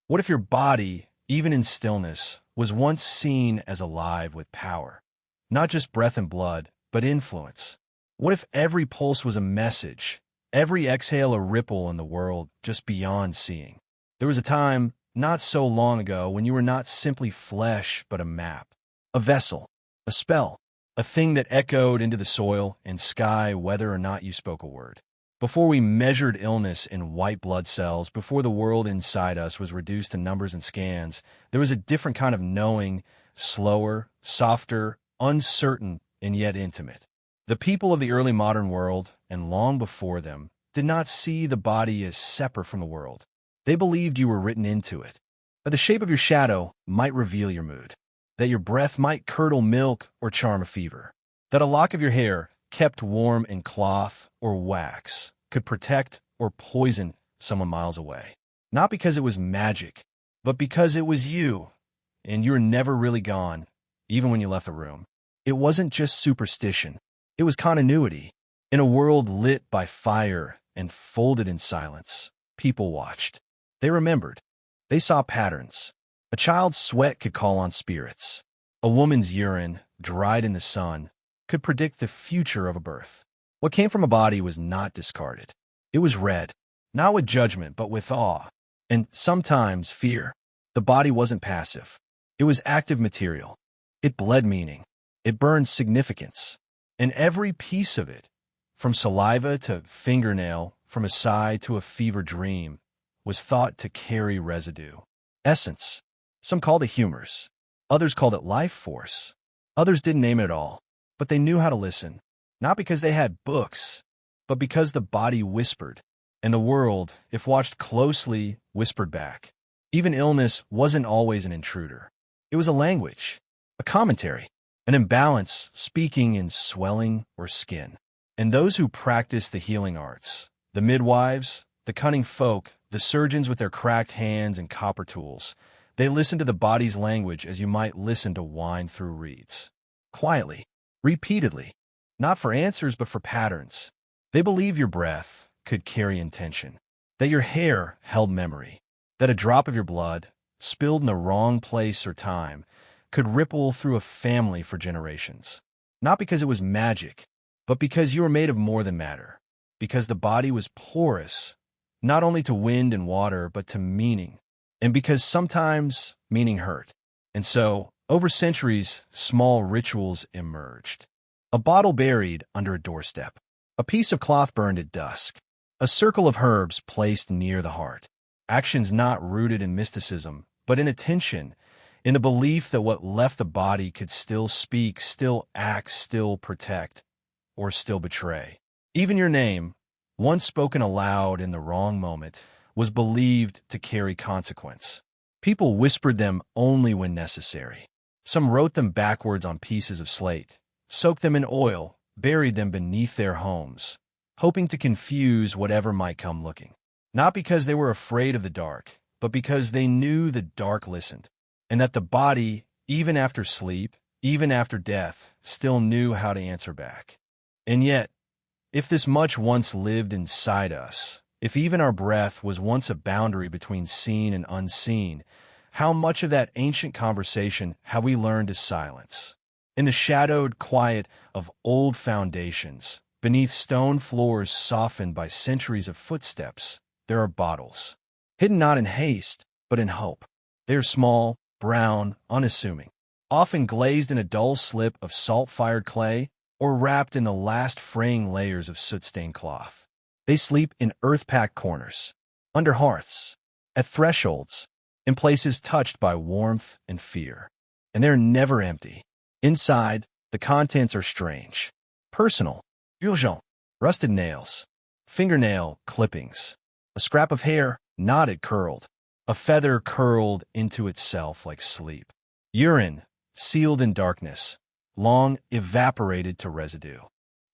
What if your body, even in stillness, was once seen as alive with power? Not just breath and blood, but influence. What if every pulse was a message, every exhale a ripple in the world just beyond seeing? There was a time, not so long ago, when you were not simply flesh, but a map, a vessel, a spell, a thing that echoed into the soil and sky whether or not you spoke a word. Before we measured illness in white blood cells, before the world inside us was reduced to numbers and scans, there was a different kind of knowing, slower, softer, uncertain, and yet intimate. The people of the early modern world, and long before them, did not see the body as separate from the world. They believed you were written into it, that the shape of your shadow might reveal your mood, that your breath might curdle milk or charm a fever, that a lock of your hair, kept warm in cloth or wax, could protect or poison someone miles away. Not because it was magic, but because it was you, and you were never really gone, even when you left the room. It wasn't just superstition. It was continuity. In a world lit by fire and folded in silence, people watched. They remembered. They saw patterns. A child's sweat could call on spirits. A woman's urine, dried in the sun, could predict the future of a birth. What came from a body was not discarded. It was read, not with judgment, but with awe, and sometimes fear. The body wasn't passive. It was active material. It bled meaning. It burned significance. And every piece of it, from saliva to fingernail, from a sigh to a fever dream, was thought to carry residue. Essence. Some called it humors. Others called it life force. Others didn't name it at all. But they knew how to listen, not because they had books, but because the body whispered, and the world, if watched closely, whispered back. Even illness wasn't always an intruder. It was a language, a commentary, an imbalance speaking in swelling or skin. And those who practiced the healing arts, the midwives, the cunning folk, the surgeons with their cracked hands and copper tools, they listened to the body's language as you might listen to wine through reeds. Quietly. Repeatedly, not for answers but for patterns. They believe your breath could carry intention, that your hair held memory, that a drop of your blood, spilled in the wrong place or time, could ripple through a family for generations. Not because it was magic, but because you were made of more than matter, because the body was porous, not only to wind and water but to meaning, and because sometimes meaning hurt. And so, over centuries, small rituals emerged. A bottle buried under a doorstep. A piece of cloth burned at dusk. A circle of herbs placed near the heart. Actions not rooted in mysticism, but in attention, in the belief that what left the body could still speak, still act, still protect, or still betray. Even your name, once spoken aloud in the wrong moment, was believed to carry consequence. People whispered them only when necessary. Some wrote them backwards on pieces of slate, soaked them in oil, buried them beneath their homes, hoping to confuse whatever might come looking. Not because they were afraid of the dark, but because they knew the dark listened, and that the body, even after sleep, even after death, still knew how to answer back. And yet, if this much once lived inside us, if even our breath was once a boundary between seen and unseen, how much of that ancient conversation have we learned to silence? In the shadowed quiet of old foundations, beneath stone floors softened by centuries of footsteps, there are bottles. Hidden not in haste, but in hope. They are small, brown, unassuming, often glazed in a dull slip of salt-fired clay or wrapped in the last fraying layers of soot-stained cloth. They sleep in earth-packed corners, under hearths, at thresholds, in places touched by warmth and fear. And they're never empty. Inside, the contents are strange, personal, urgent, rusted nails, fingernail clippings, a scrap of hair knotted curled, a feather curled into itself like sleep, urine sealed in darkness, long evaporated to residue.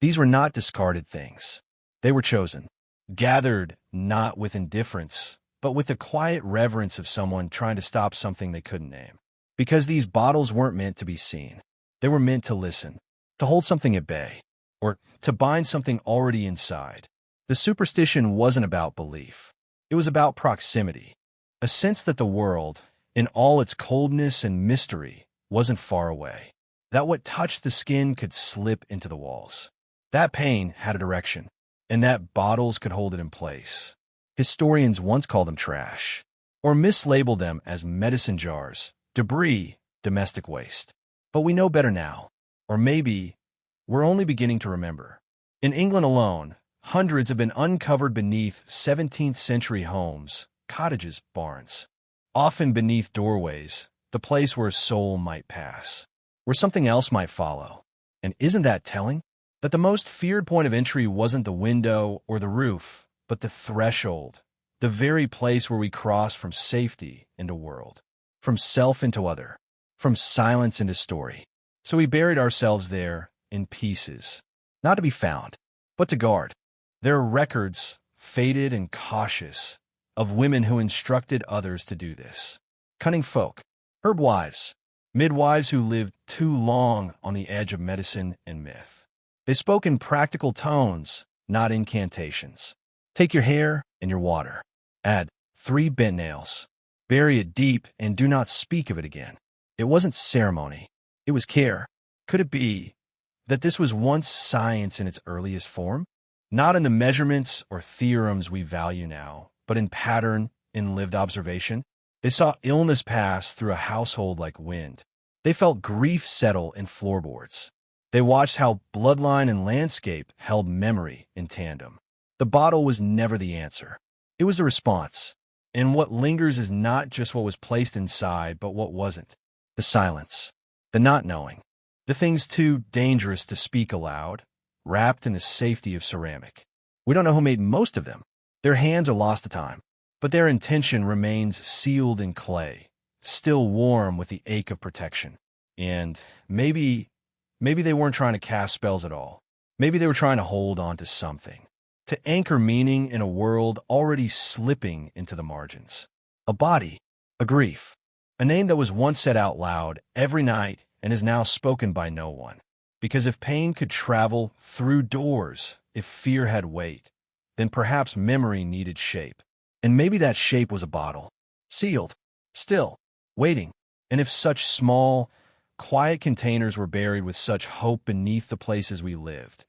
These were not discarded things. They were chosen, gathered not with indifference, but with the quiet reverence of someone trying to stop something they couldn't name. Because these bottles weren't meant to be seen. They were meant to listen, to hold something at bay, or to bind something already inside. The superstition wasn't about belief. It was about proximity. a sense that the world, in all its coldness and mystery, wasn't far away, that what touched the skin could slip into the walls. That pain had a direction, and that bottles could hold it in place. Historians once called them trash, or mislabeled them as medicine jars, debris, domestic waste. But we know better now, or maybe we're only beginning to remember. In England alone, hundreds have been uncovered beneath 17th-century homes, cottages, barns, often beneath doorways, the place where a soul might pass, where something else might follow. And isn't that telling? That the most feared point of entry wasn't the window or the roof, but the threshold, the very place where we cross from safety into world, from self into other, from silence into story. So we buried ourselves there in pieces, not to be found, but to guard. There are records, faded and cautious, of women who instructed others to do this. Cunning folk, herb wives, midwives who lived too long on the edge of medicine and myth. They spoke in practical tones, not incantations. Take your hair and your water. Add 3 bent nails. Bury it deep and do not speak of it again. It wasn't ceremony. It was care. Could it be that this was once science in its earliest form? Not in the measurements or theorems we value now, but in pattern, in lived observation. They saw illness pass through a household like wind. They felt grief settle in floorboards. They watched how bloodline and landscape held memory in tandem. The bottle was never the answer. It was a response. And what lingers is not just what was placed inside, but what wasn't. The silence. The not knowing. The things too dangerous to speak aloud, wrapped in the safety of ceramic. We don't know who made most of them. Their hands are lost to time, but their intention remains sealed in clay, still warm with the ache of protection. And maybe they weren't trying to cast spells at all. Maybe they were trying to hold on to something, to anchor meaning in a world already slipping into the margins. A body, a grief, a name that was once said out loud every night and is now spoken by no one. Because if pain could travel through doors, if fear had weight, then perhaps memory needed shape. And maybe that shape was a bottle, sealed, still, waiting. And if such small, quiet containers were buried with such hope beneath the places we lived,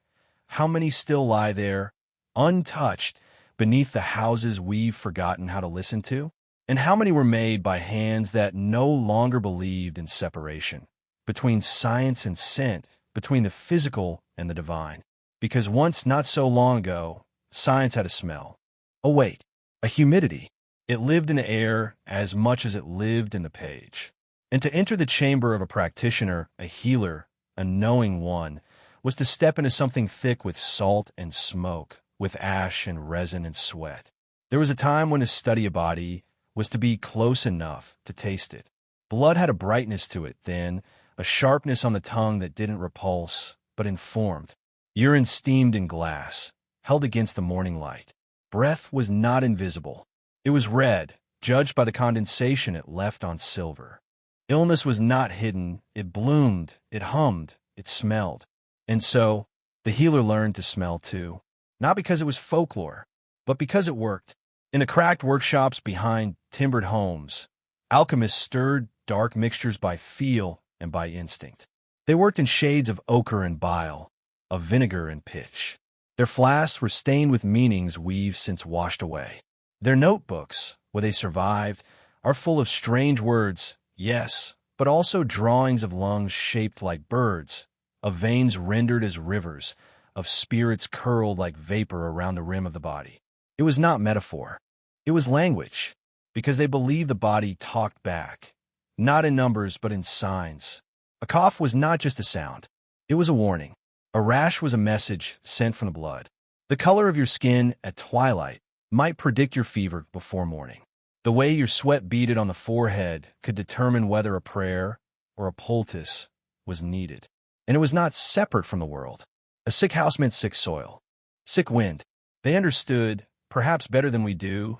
how many still lie there, untouched, beneath the houses we've forgotten how to listen to? And how many were made by hands that no longer believed in separation, between science and scent, between the physical and the divine? Because once, not so long ago, science had a smell, a weight, a humidity. It lived in the air as much as it lived in the page. And to enter the chamber of a practitioner, a healer, a knowing one, was to step into something thick with salt and smoke, with ash and resin and sweat. There was a time when to study a body was to be close enough to taste it. Blood had a brightness to it then, a sharpness on the tongue that didn't repulse, but informed. Urine steamed in glass, held against the morning light. Breath was not invisible. It was red, judged by the condensation it left on silver. Illness was not hidden. It bloomed, it hummed, it smelled. And so, the healer learned to smell too. Not because it was folklore, but because it worked. In the cracked workshops behind timbered homes, alchemists stirred dark mixtures by feel and by instinct. They worked in shades of ochre and bile, of vinegar and pitch. Their flasks were stained with meanings we've since washed away. Their notebooks, where they survived, are full of strange words, yes, but also drawings of lungs shaped like birds, of veins rendered as rivers, of spirits curled like vapor around the rim of the body. It was not metaphor. It was language, because they believed the body talked back, not in numbers but in signs. A cough was not just a sound. It was a warning. A rash was a message sent from the blood. The color of your skin at twilight might predict your fever before morning. The way your sweat beaded on the forehead could determine whether a prayer or a poultice was needed. And it was not separate from the world. A sick house meant sick soil, sick wind. They understood, perhaps better than we do,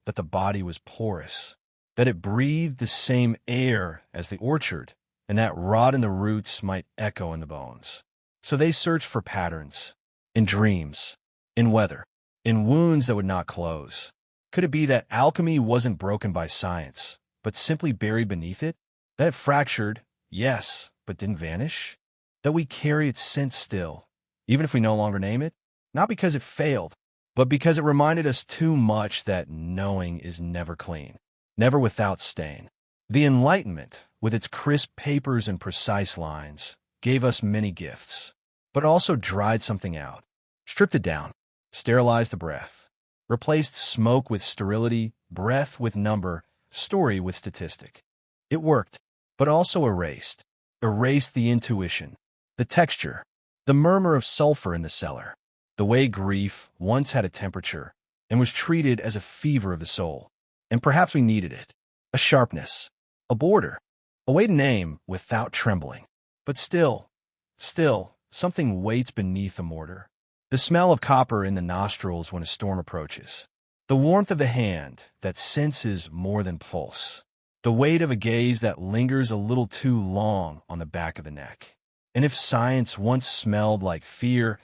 that the body was porous, that it breathed the same air as the orchard, and that rot in the roots might echo in the bones. So they searched for patterns, in dreams, in weather, in wounds that would not close. Could it be that alchemy wasn't broken by science, but simply buried beneath it? That it fractured, yes, but didn't vanish? That we carry its scent still, even if we no longer name it? Not because it failed, but because it reminded us too much that knowing is never clean, never without stain. The Enlightenment, with its crisp papers and precise lines, gave us many gifts, but also dried something out, stripped it down, sterilized the breath, replaced smoke with sterility, breath with number, story with statistic. It worked, but also erased the intuition, the texture, the murmur of sulfur in the cellar, the way grief once had a temperature and was treated as a fever of the soul. And perhaps we needed it, a sharpness, a border, a way to name without trembling. But still, something waits beneath the mortar. The smell of copper in the nostrils when a storm approaches. The warmth of the hand that senses more than pulse. The weight of a gaze that lingers a little too long on the back of the neck. And if science once smelled like fear,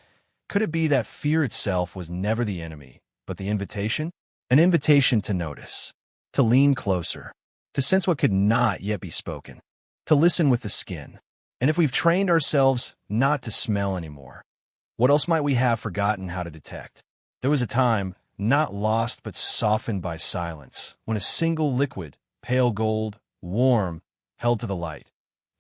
could it be that fear itself was never the enemy, but the invitation? An invitation to notice, to lean closer, to sense what could not yet be spoken, to listen with the skin. And if we've trained ourselves not to smell anymore, what else might we have forgotten how to detect? There was a time, not lost but softened by silence, when a single liquid, pale gold, warm, held to the light,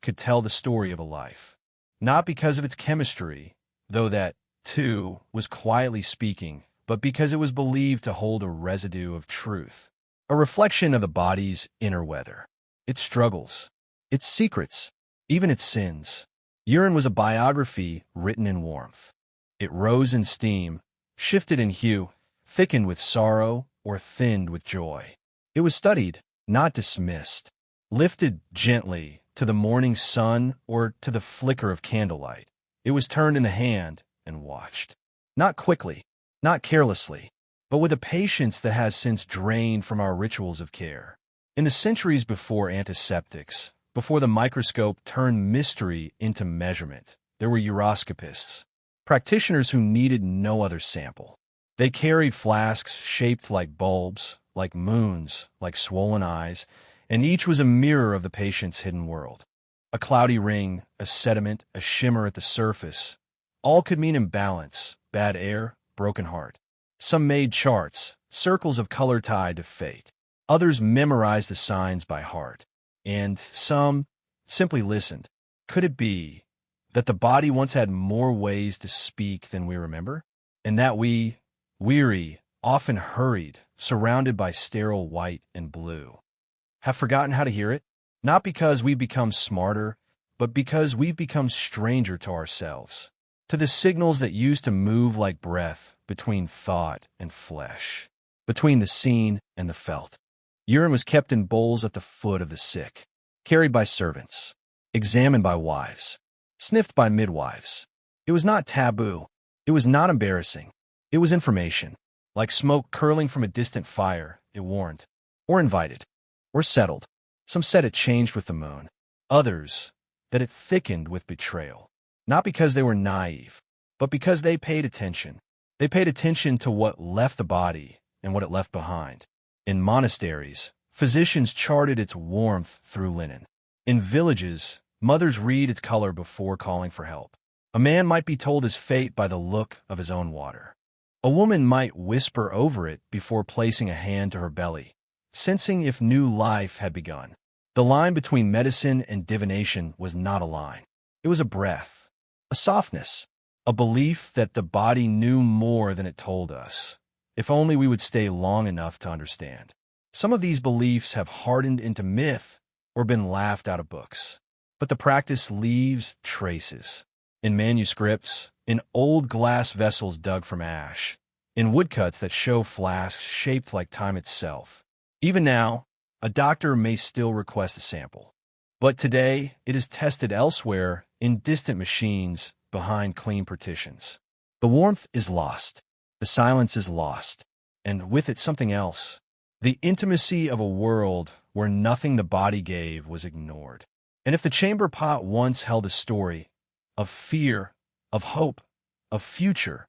could tell the story of a life. Not because of its chemistry, though that, too, was quietly speaking, but because it was believed to hold a residue of truth, a reflection of the body's inner weather, its struggles, its secrets, even its sins. Urine was a biography written in warmth. It rose in steam, shifted in hue, thickened with sorrow, or thinned with joy. It was studied, not dismissed, lifted gently to the morning sun or to the flicker of candlelight. It was turned in the hand and watched. Not quickly, not carelessly, but with a patience that has since drained from our rituals of care. In the centuries before antiseptics, before the microscope turned mystery into measurement, there were uroscopists, practitioners who needed no other sample. They carried flasks shaped like bulbs, like moons, like swollen eyes, and each was a mirror of the patient's hidden world. A cloudy ring, a sediment, a shimmer at the surface, all could mean imbalance, bad air, broken heart. Some made charts, circles of color tied to fate. Others memorized the signs by heart. And some simply listened. Could it be that the body once had more ways to speak than we remember? And that we, weary, often hurried, surrounded by sterile white and blue, have forgotten how to hear it? Not because we've become smarter, but because we've become stranger to ourselves, to the signals that used to move like breath between thought and flesh, between the seen and the felt. Urine was kept in bowls at the foot of the sick, carried by servants, examined by wives, sniffed by midwives. It was not taboo. It was not embarrassing. It was information. Like smoke curling from a distant fire, it warned, or invited, or settled. Some said it changed with the moon. Others, that it thickened with betrayal. Not because they were naive, but because they paid attention. They paid attention to what left the body and what it left behind. In monasteries, physicians charted its warmth through linen. In villages, mothers read its color before calling for help. A man might be told his fate by the look of his own water. A woman might whisper over it before placing a hand to her belly, sensing if new life had begun. The line between medicine and divination was not a line. It was a breath, a softness, a belief that the body knew more than it told us, if only we would stay long enough to understand. Some of these beliefs have hardened into myth or been laughed out of books, but the practice leaves traces. In manuscripts, in old glass vessels dug from ash, in woodcuts that show flasks shaped like time itself. Even now, a doctor may still request a sample. But today, it is tested elsewhere in distant machines behind clean partitions. The warmth is lost. The silence is lost. And with it something else. The intimacy of a world where nothing the body gave was ignored. And if the chamber pot once held a story of fear, of hope, of future,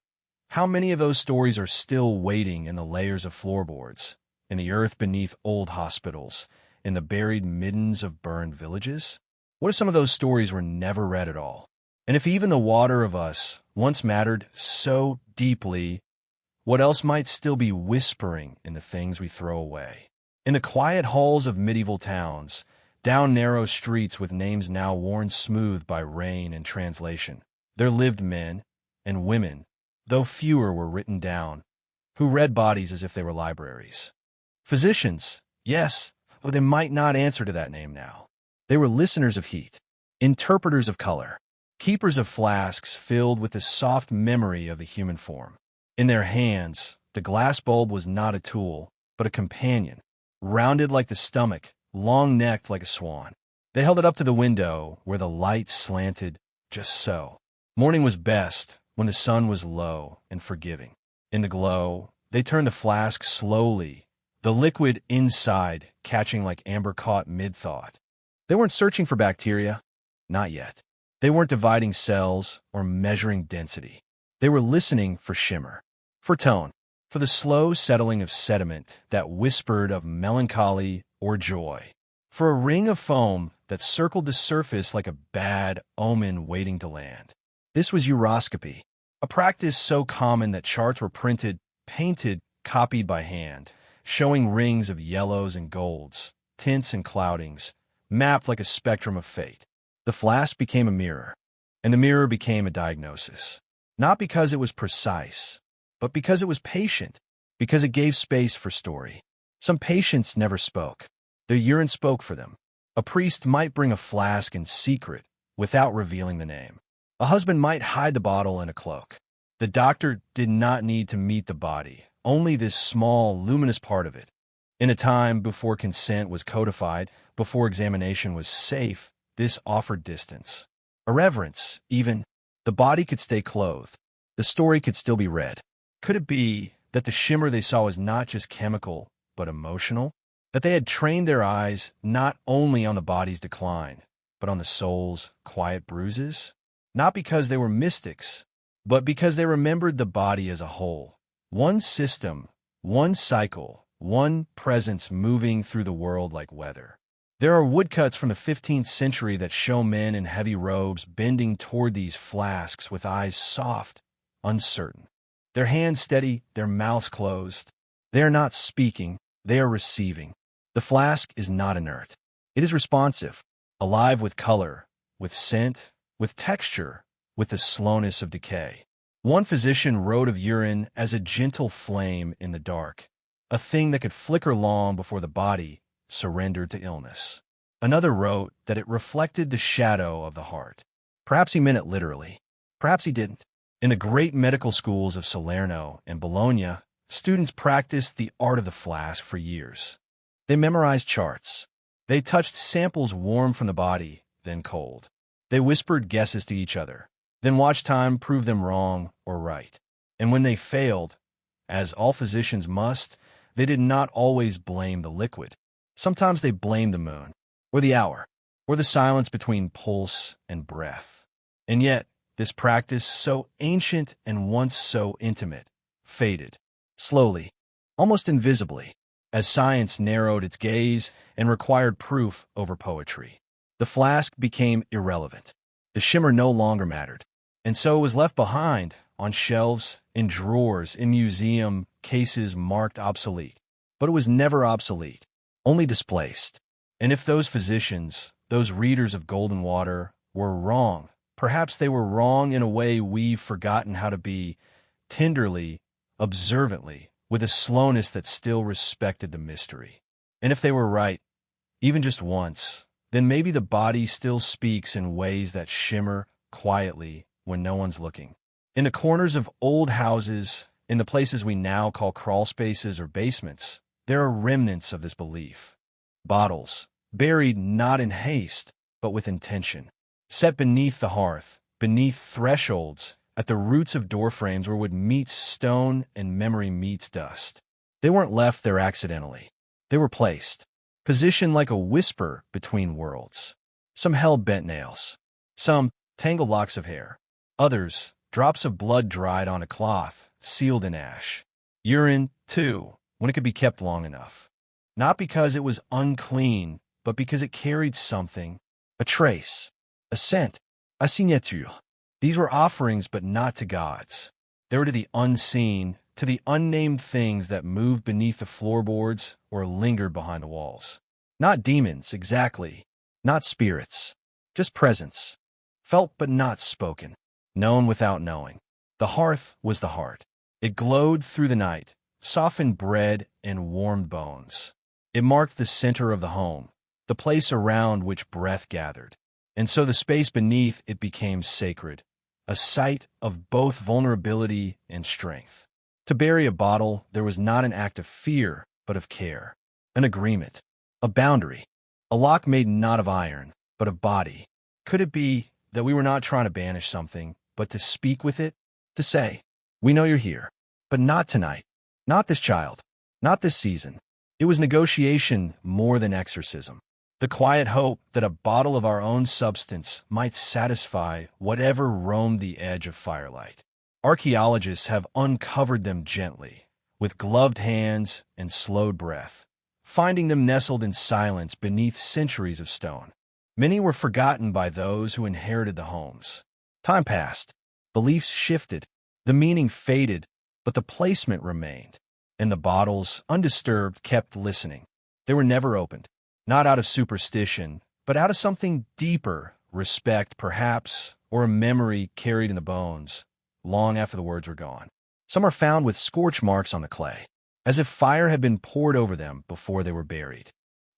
how many of those stories are still waiting in the layers of floorboards, in the earth beneath old hospitals, in the buried middens of burned villages? What if some of those stories were never read at all? And if even the water of us once mattered so deeply, what else might still be whispering in the things we throw away? In the quiet halls of medieval towns, down narrow streets with names now worn smooth by rain and translation, there lived men and women, though fewer were written down, who read bodies as if they were libraries. Physicians, yes, but they might not answer to that name now. They were listeners of heat, interpreters of color, keepers of flasks filled with the soft memory of the human form. In their hands, the glass bulb was not a tool, but a companion, rounded like the stomach, long-necked like a swan. They held it up to the window where the light slanted just so. Morning was best when the sun was low and forgiving. In the glow, they turned the flask slowly, the liquid inside catching like amber caught mid-thought. They weren't searching for bacteria. Not yet. They weren't dividing cells or measuring density. They were listening for shimmer, for tone, for the slow settling of sediment that whispered of melancholy or joy, for a ring of foam that circled the surface like a bad omen waiting to land. This was uroscopy, a practice so common that charts were printed, painted, copied by hand, showing rings of yellows and golds, tints and cloudings, mapped like a spectrum of fate. The flask became a mirror, and the mirror became a diagnosis. Not because it was precise, but because it was patient, because it gave space for story. Some patients never spoke. Their urine spoke for them. A priest might bring a flask in secret without revealing the name. A husband might hide the bottle in a cloak. The doctor did not need to meet the body, only this small, luminous part of it. In a time before consent was codified, before examination was safe, this offered distance. A reverence, even. The body could stay clothed. The story could still be read. Could it be that the shimmer they saw was not just chemical, but emotional? That they had trained their eyes not only on the body's decline, but on the soul's quiet bruises? Not because they were mystics, but because they remembered the body as a whole. One system, one cycle, one presence moving through the world like weather. There are woodcuts from the 15th century that show men in heavy robes bending toward these flasks with eyes soft, uncertain. Their hands steady, their mouths closed. They are not speaking, they are receiving. The flask is not inert. It is responsive, alive with color, with scent, with texture, with the slowness of decay. One physician wrote of urine as a gentle flame in the dark, a thing that could flicker long before the body surrendered to illness. Another wrote that it reflected the shadow of the heart. Perhaps he meant it literally. Perhaps he didn't. In the great medical schools of Salerno and Bologna, students practiced the art of the flask for years. They memorized charts. They touched samples warm from the body, then cold. They whispered guesses to each other, then watched time prove them wrong or right. And when they failed, as all physicians must, they did not always blame the liquid. Sometimes they blamed the moon, or the hour, or the silence between pulse and breath. And yet, this practice, so ancient and once so intimate, faded, slowly, almost invisibly, as science narrowed its gaze and required proof over poetry. The flask became irrelevant. The shimmer no longer mattered, and so it was left behind, on shelves, in drawers, in museum cases marked obsolete. But it was never obsolete, only displaced. And if those physicians, those readers of golden water, were wrong, perhaps they were wrong in a way we've forgotten how to be, tenderly, observantly, with a slowness that still respected the mystery. And if they were right, even just once, then maybe the body still speaks in ways that shimmer quietly when no one's looking. In the corners of old houses, in the places we now call crawl spaces or basements, there are remnants of this belief. Bottles, buried not in haste, but with intention. Set beneath the hearth, beneath thresholds, at the roots of doorframes where wood meets stone and memory meets dust. They weren't left there accidentally. They were placed, positioned like a whisper between worlds. Some held bent nails, some tangled locks of hair, others drops of blood dried on a cloth, sealed in ash. Urine, too, when it could be kept long enough. Not because it was unclean, but because it carried something, a trace, a scent, a signature. These were offerings, but not to gods. They were to the unseen, to the unnamed things that moved beneath the floorboards or lingered behind the walls. Not demons, exactly. Not spirits. Just presence. Felt but not spoken. Known without knowing. The hearth was the heart. It glowed through the night, softened bread and warmed bones. It marked the center of the home, the place around which breath gathered. And so the space beneath it became sacred, a site of both vulnerability and strength. To bury a bottle, there was not an act of fear, but of care, an agreement, a boundary, a lock made not of iron, but of body. Could it be that we were not trying to banish something, but to speak with it, to say, "We know you're here, but not tonight, not this child, not this season"? It was negotiation more than exorcism. The quiet hope that a bottle of our own substance might satisfy whatever roamed the edge of firelight. Archaeologists have uncovered them gently, with gloved hands and slowed breath, finding them nestled in silence beneath centuries of stone. Many were forgotten by those who inherited the homes. Time passed, beliefs shifted, the meaning faded, but the placement remained, and the bottles, undisturbed, kept listening. They were never opened. Not out of superstition, but out of something deeper, respect perhaps, or a memory carried in the bones, long after the words were gone. Some are found with scorch marks on the clay, as if fire had been poured over them before they were buried.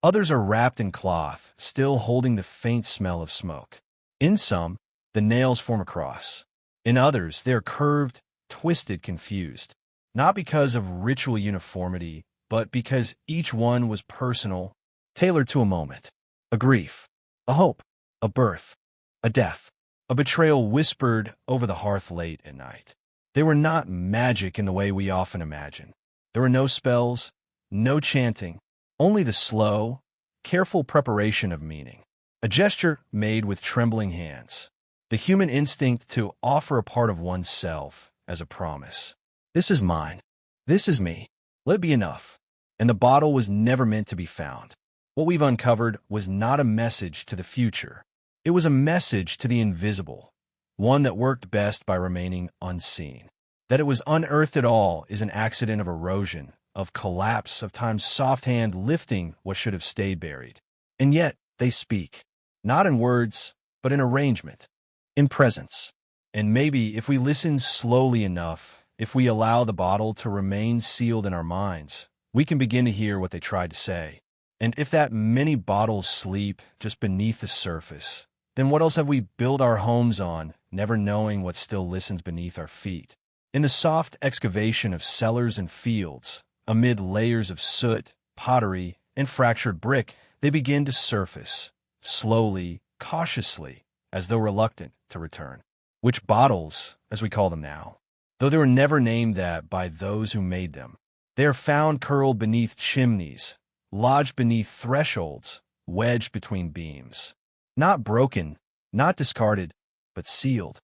Others are wrapped in cloth, still holding the faint smell of smoke. In some, the nails form a cross. In others, they are curved, twisted, confused, not because of ritual uniformity, but because each one was personal, tailored to a moment, a grief, a hope, a birth, a death, a betrayal whispered over the hearth late at night. They were not magic in the way we often imagine. There were no spells, no chanting, only the slow, careful preparation of meaning. A gesture made with trembling hands. The human instinct to offer a part of oneself as a promise. This is mine. This is me. Let it be enough. And the bottle was never meant to be found. What we've uncovered was not a message to the future. It was a message to the invisible, one that worked best by remaining unseen. That it was unearthed at all is an accident of erosion, of collapse, of time's soft hand lifting what should have stayed buried. And yet, they speak, not in words, but in arrangement, in presence. And maybe if we listen slowly enough, if we allow the bottle to remain sealed in our minds, we can begin to hear what they tried to say. And if that many bottles sleep just beneath the surface, then what else have we built our homes on, never knowing what still listens beneath our feet? In the soft excavation of cellars and fields, amid layers of soot, pottery, and fractured brick, they begin to surface, slowly, cautiously, as though reluctant to return. Which bottles, as we call them now, though they were never named that by those who made them, they are found curled beneath chimneys, lodged beneath thresholds, wedged between beams. Not broken, not discarded, but sealed.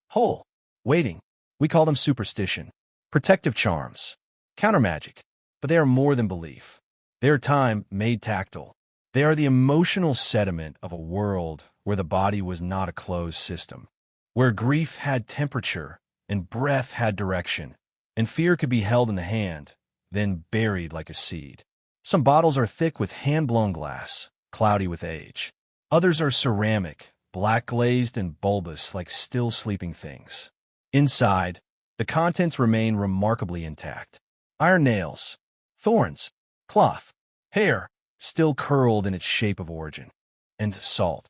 Whole, waiting. We call them superstition, protective charms, countermagic, but they are more than belief. They are time made tactile. They are the emotional sediment of a world where the body was not a closed system, where grief had temperature and breath had direction, and fear could be held in the hand, then buried like a seed. Some bottles are thick with hand-blown glass, cloudy with age. Others are ceramic, black-glazed and bulbous like still sleeping things. Inside, the contents remain remarkably intact. Iron nails, thorns, cloth, hair, still curled in its shape of origin. And salt.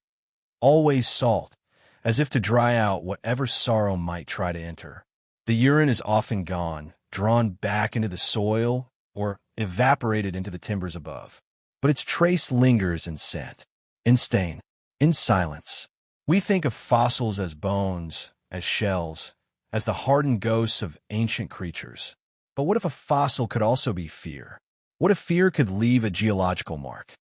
Always salt, as if to dry out whatever sorrow might try to enter. The urine is often gone, drawn back into the soil, or evaporated into the timbers above. But its trace lingers in scent, in stain, in silence. We think of fossils as bones, as shells, as the hardened ghosts of ancient creatures. But what if a fossil could also be fear? What if fear could leave a geological mark?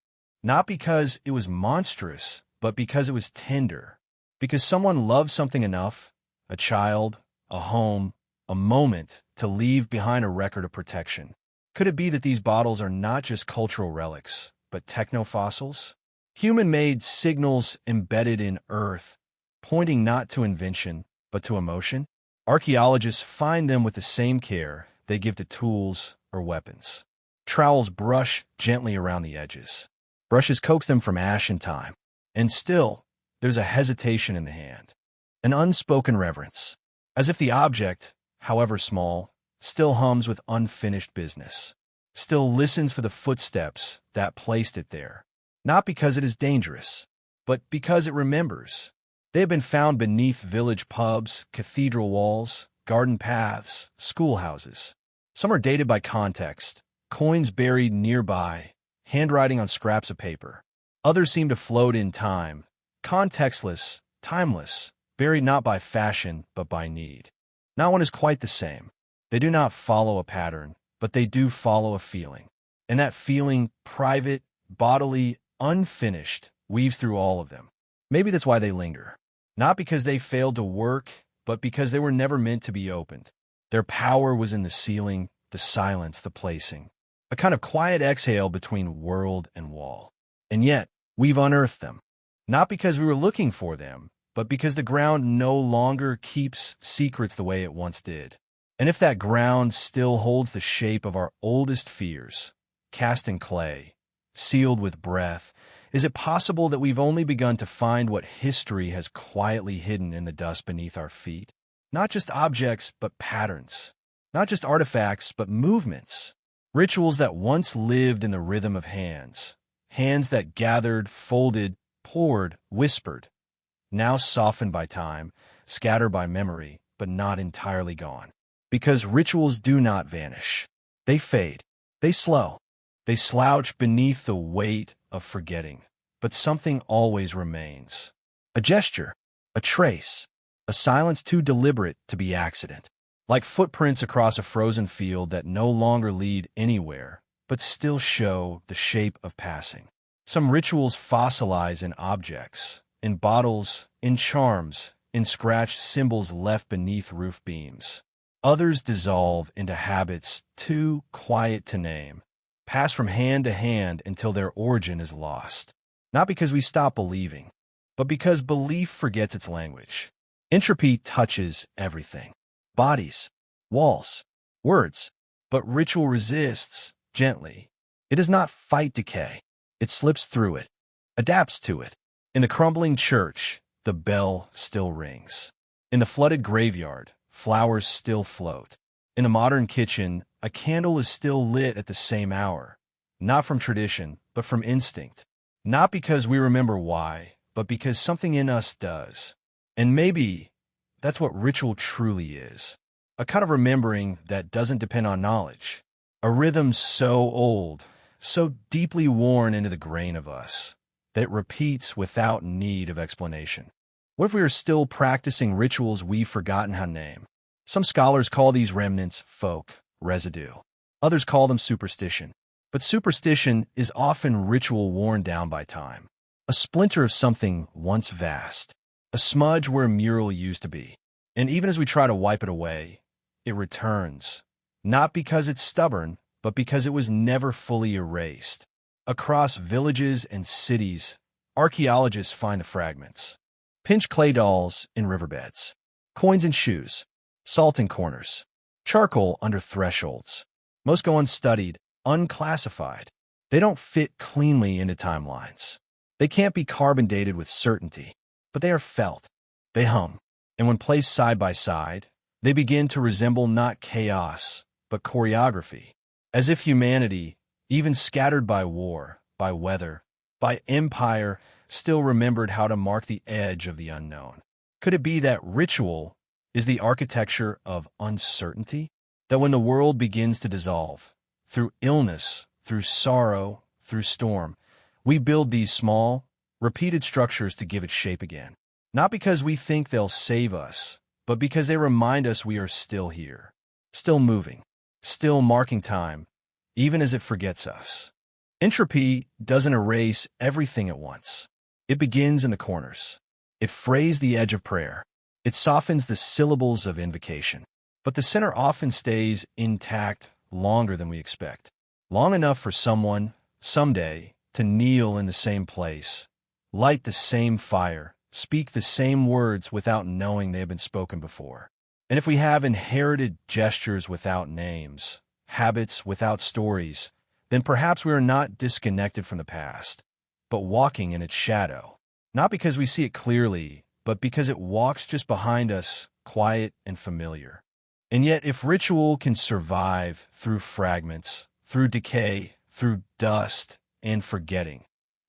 Not because it was monstrous, but because it was tender. Because someone loved something enough, a child, a home, a moment, to leave behind a record of protection. Could it be that these bottles are not just cultural relics, but technofossils? Human-made signals embedded in Earth, pointing not to invention, but to emotion? Archaeologists find them with the same care they give to tools or weapons. Trowels brush gently around the edges. Brushes coax them from ash and time. And still, there's a hesitation in the hand, an unspoken reverence, as if the object, however small, still hums with unfinished business, still listens for the footsteps that placed it there, not because it is dangerous, but because it remembers. They have been found beneath village pubs, cathedral walls, garden paths, schoolhouses. Some are dated by context, coins buried nearby, handwriting on scraps of paper. Others seem to float in time, contextless, timeless, buried not by fashion but by need. Not one is quite the same. They do not follow a pattern, but they do follow a feeling. And that feeling, private, bodily, unfinished, weaves through all of them. Maybe that's why they linger. Not because they failed to work, but because they were never meant to be opened. Their power was in the sealing, the silence, the placing. A kind of quiet exhale between world and wall. And yet, we've unearthed them. Not because we were looking for them, but because the ground no longer keeps secrets the way it once did. And if that ground still holds the shape of our oldest fears, cast in clay, sealed with breath, is it possible that we've only begun to find what history has quietly hidden in the dust beneath our feet? Not just objects, but patterns. Not just artifacts, but movements. Rituals that once lived in the rhythm of hands. Hands that gathered, folded, poured, whispered. Now softened by time, scattered by memory, but not entirely gone. Because rituals do not vanish. They fade. They slow. They slouch beneath the weight of forgetting. But something always remains. A gesture, a trace, a silence too deliberate to be accident. Like footprints across a frozen field that no longer lead anywhere, but still show the shape of passing. Some rituals fossilize in objects, in bottles, in charms, in scratched symbols left beneath roof beams. Others dissolve into habits too quiet to name, pass from hand to hand until their origin is lost. Not because we stop believing, but because belief forgets its language. Entropy touches everything. Bodies, walls, words, but ritual resists gently. It does not fight decay. It slips through it, adapts to it. In the crumbling church, the bell still rings. In the flooded graveyard, flowers still float. In a modern kitchen, a candle is still lit at the same hour, not from tradition, but from instinct. Not because we remember why, but because something in us does. And maybe that's what ritual truly is. A kind of remembering that doesn't depend on knowledge. A rhythm so old, so deeply worn into the grain of us, that it repeats without need of explanation. What if we are still practicing rituals we've forgotten how to name? Some scholars call these remnants folk, residue. Others call them superstition. But superstition is often ritual worn down by time. A splinter of something once vast. A smudge where a mural used to be. And even as we try to wipe it away, it returns. Not because it's stubborn, but because it was never fully erased. Across villages and cities, archaeologists find the fragments. Pinched clay dolls in riverbeds. Coins in shoes. Salt in corners. Charcoal under thresholds. Most go unstudied, unclassified. They don't fit cleanly into timelines. They can't be carbon dated with certainty, but they are felt. They hum. And when placed side by side, they begin to resemble not chaos, but choreography. As if humanity, even scattered by war, by weather, by empire, still remembered how to mark the edge of the unknown. Could it be that ritual is the architecture of uncertainty? That when the world begins to dissolve, through illness, through sorrow, through storm, we build these small, repeated structures to give it shape again. Not because we think they'll save us, but because they remind us we are still here, still moving, still marking time, even as it forgets us. Entropy doesn't erase everything at once. It begins in the corners. It frays the edge of prayer. It softens the syllables of invocation. But the center often stays intact, longer than we expect. Long enough for someone, someday, to kneel in the same place, light the same fire, speak the same words without knowing they have been spoken before. And if we have inherited gestures without names, habits without stories, then perhaps we are not disconnected from the past, but walking in its shadow. Not because we see it clearly, but because it walks just behind us, quiet and familiar. And yet, if ritual can survive through fragments, through decay, through dust, and forgetting,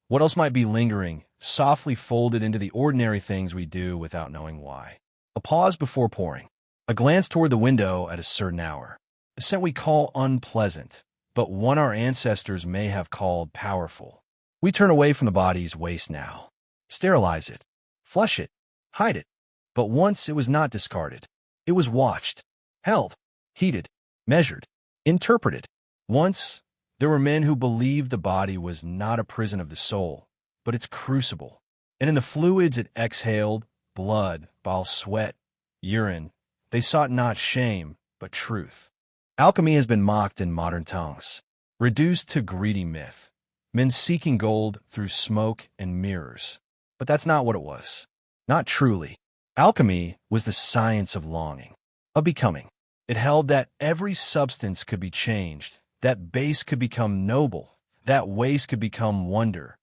what else might be lingering, softly folded into the ordinary things we do without knowing why? A pause before pouring. A glance toward the window at a certain hour. A scent we call unpleasant, but one our ancestors may have called powerful. We turn away from the body's waste now. Sterilize it. Flush it. Hide it. But once it was not discarded. It was watched, held, heated, measured, interpreted. Once, there were men who believed the body was not a prison of the soul, but its crucible. And in the fluids it exhaled, blood, bile, sweat, urine, they sought not shame, but truth. Alchemy has been mocked in modern tongues, reduced to greedy myth, men seeking gold through smoke and mirrors. But that's not what it was. Not truly. Alchemy was the science of longing, of becoming. It held that every substance could be changed, that base could become noble, that waste could become wonder,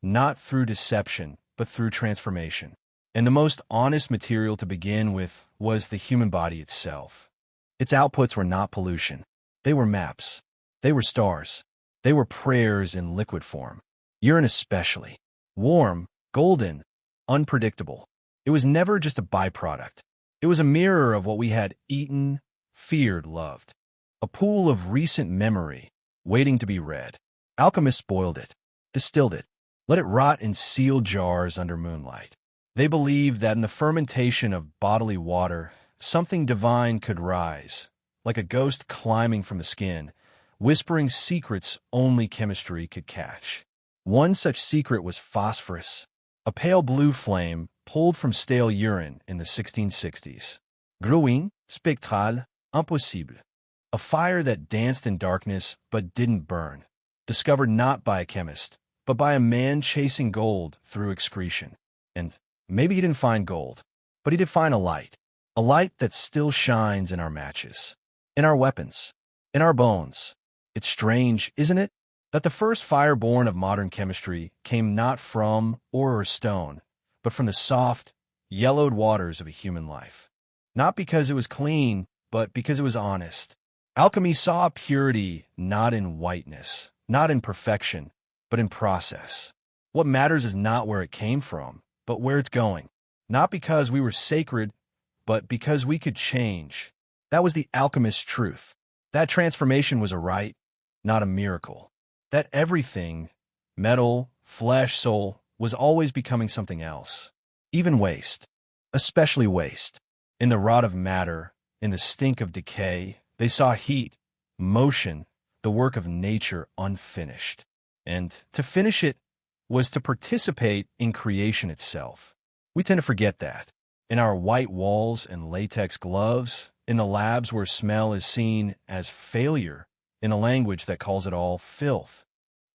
not through deception, but through transformation. And the most honest material to begin with was the human body itself. Its outputs were not pollution. They were maps. They were stars. They were prayers in liquid form. Urine especially. Warm, golden, unpredictable. It was never just a byproduct. It was a mirror of what we had eaten, feared, loved. A pool of recent memory, waiting to be read. Alchemists boiled it, distilled it, let it rot in sealed jars under moonlight. They believed that in the fermentation of bodily water, something divine could rise, like a ghost climbing from the skin, whispering secrets only chemistry could catch. One such secret was phosphorus, a pale blue flame pulled from stale urine in the 1660s. Growing, spectral, impossible. A fire that danced in darkness but didn't burn, discovered not by a chemist, but by a man chasing gold through excretion. And maybe he didn't find gold, but he did find a light that still shines in our matches, in our weapons, in our bones. It's strange, isn't it, that the first fire born of modern chemistry came not from ore or stone, but from the soft, yellowed waters of a human life. Not because it was clean, but because it was honest. Alchemy saw purity not in whiteness, not in perfection, but in process. What matters is not where it came from, but where it's going. Not because we were sacred, but because we could change. That was the alchemist's truth. That transformation was a rite, not a miracle. That everything, metal, flesh, soul, was always becoming something else. Even waste. Especially waste. In the rot of matter, in the stink of decay, they saw heat, motion, the work of nature unfinished. And to finish it was to participate in creation itself. We tend to forget that. In our white walls and latex gloves, in the labs where smell is seen as failure, in a language that calls it all filth.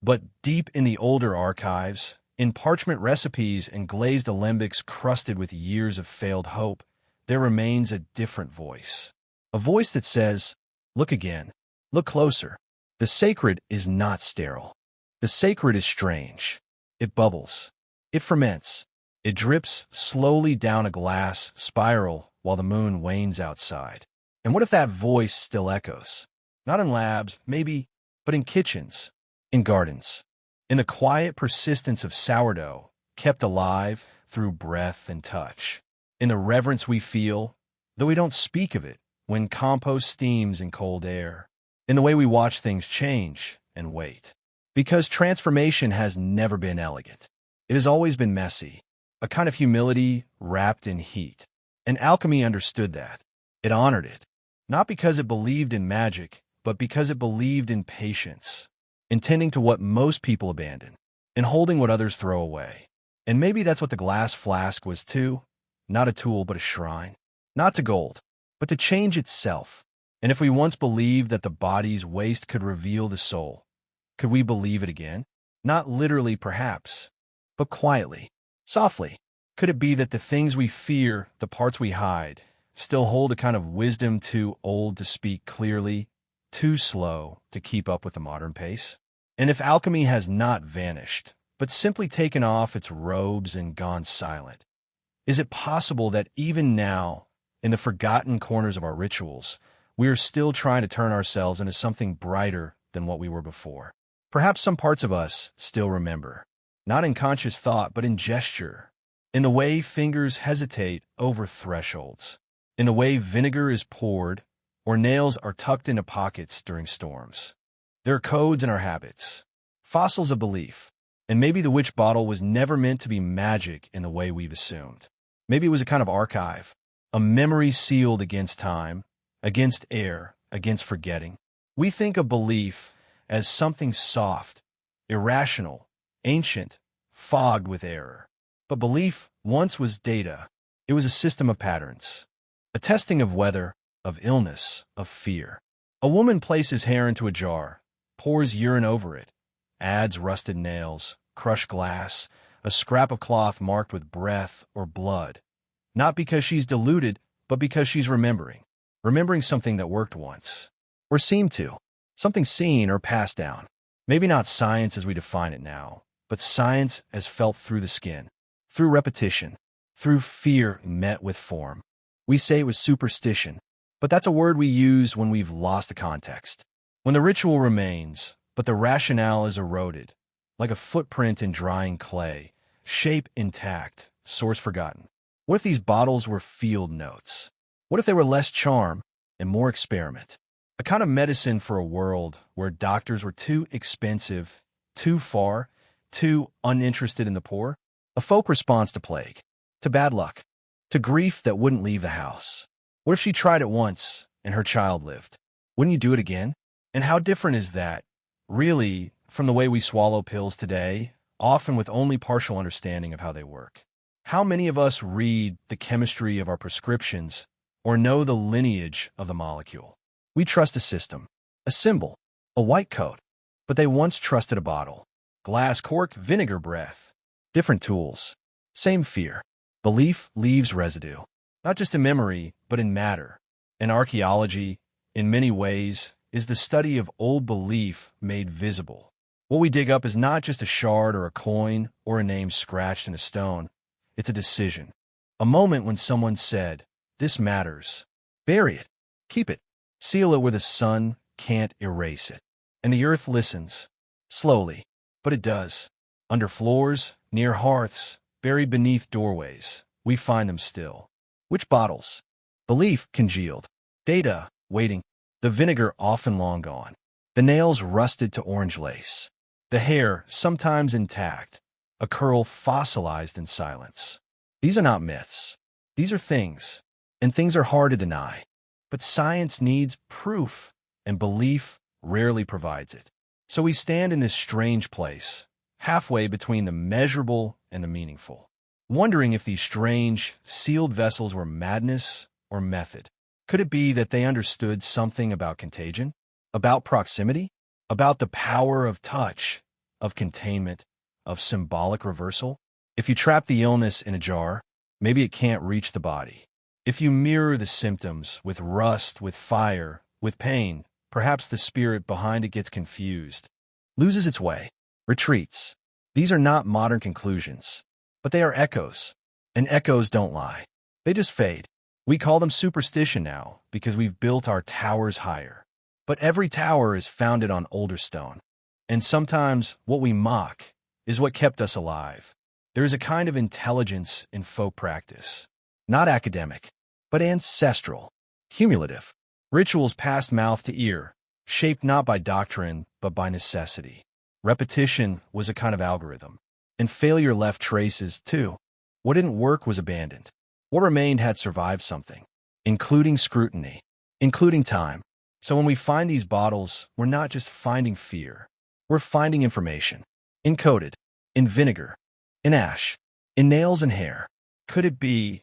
But deep in the older archives, in parchment recipes and glazed alembics crusted with years of failed hope, there remains a different voice. A voice that says, look again, look closer. The sacred is not sterile. The sacred is strange. It bubbles. It ferments. It drips slowly down a glass spiral while the moon wanes outside. And what if that voice still echoes? Not in labs, maybe, but in kitchens, in gardens, in the quiet persistence of sourdough, kept alive through breath and touch, in the reverence we feel, though we don't speak of it, when compost steams in cold air, in the way we watch things change and wait. Because transformation has never been elegant. It has always been messy, a kind of humility wrapped in heat. And alchemy understood that. It honored it, not because it believed in magic, but because it believed in patience, in tending to what most people abandon, in holding what others throw away. And maybe that's what the glass flask was too, not a tool but a shrine, not to gold, but to change itself, And if we once believed that the body's waste could reveal the soul, could we believe it again? Not literally, perhaps, but quietly, softly. Could it be that the things we fear, the parts we hide, still hold a kind of wisdom too old to speak clearly, too slow to keep up with the modern pace? And if alchemy has not vanished, but simply taken off its robes and gone silent, is it possible that even now, in the forgotten corners of our rituals, we are still trying to turn ourselves into something brighter than what we were before? Perhaps some parts of us still remember, not in conscious thought, but in gesture, in the way fingers hesitate over thresholds, in the way vinegar is poured or nails are tucked into pockets during storms. There are codes in our habits, fossils of belief, and maybe the witch bottle was never meant to be magic in the way we've assumed. Maybe it was a kind of archive, a memory sealed against time, against air, against forgetting. We think of belief as something soft, irrational, ancient, fogged with error. But belief once was data. It was a system of patterns, a testing of weather, of illness, of fear. A woman places hair into a jar, pours urine over it, adds rusted nails, crushed glass, a scrap of cloth marked with breath or blood. Not because she's deluded, but because she's remembering something that worked once, or seemed to, something seen or passed down. Maybe not science as we define it now, but science as felt through the skin, through repetition, through fear met with form. We say it was superstition, but that's a word we use when we've lost the context. When the ritual remains, but the rationale is eroded, like a footprint in drying clay, shape intact, source forgotten. What if these bottles were field notes? What if they were less charm and more experiment? A kind of medicine for a world where doctors were too expensive, too far, too uninterested in the poor? A folk response to plague, to bad luck, to grief that wouldn't leave the house. What if she tried it once and her child lived? Wouldn't you do it again? And how different is that, really, from the way we swallow pills today, often with only partial understanding of how they work? How many of us read the chemistry of our prescriptions or know the lineage of the molecule? We trust a system, a symbol, a white coat, but they once trusted a bottle. Glass cork, vinegar breath. Different tools, same fear. Belief leaves residue, not just in memory, but in matter. And archaeology, in many ways, is the study of old belief made visible. What we dig up is not just a shard or a coin or a name scratched in a stone. It's a decision. A moment when someone said, "This matters." Bury it. Keep it. Seal it where the sun can't erase it. And the earth listens. Slowly. But it does. Under floors, near hearths, buried beneath doorways, we find them still. Which bottles? Belief congealed. Data waiting. The vinegar often long gone. The nails rusted to orange lace. The hair sometimes intact. A curl fossilized in silence. These are not myths. These are things. And things are hard to deny. But science needs proof, and belief rarely provides it. So we stand in this strange place, halfway between the measurable and the meaningful, wondering if these strange, sealed vessels were madness or method. Could it be that they understood something about contagion, about proximity, about the power of touch, of containment, of symbolic reversal? If you trap the illness in a jar, maybe it can't reach the body. If you mirror the symptoms with rust, with fire, with pain, perhaps the spirit behind it gets confused, loses its way, retreats. These are not modern conclusions, but they are echoes, and echoes don't lie. They just fade. We call them superstition now because we've built our towers higher. But every tower is founded on older stone. And sometimes what we mock is what kept us alive. There is a kind of intelligence in folk practice, not academic, but ancestral, cumulative. Rituals passed mouth to ear, shaped not by doctrine, but by necessity. Repetition was a kind of algorithm, and failure left traces, too. What didn't work was abandoned. What remained had survived something, including scrutiny, including time. So when we find these bottles, we're not just finding fear. We're finding information, encoded, in vinegar, in ash, in nails and hair. Could it be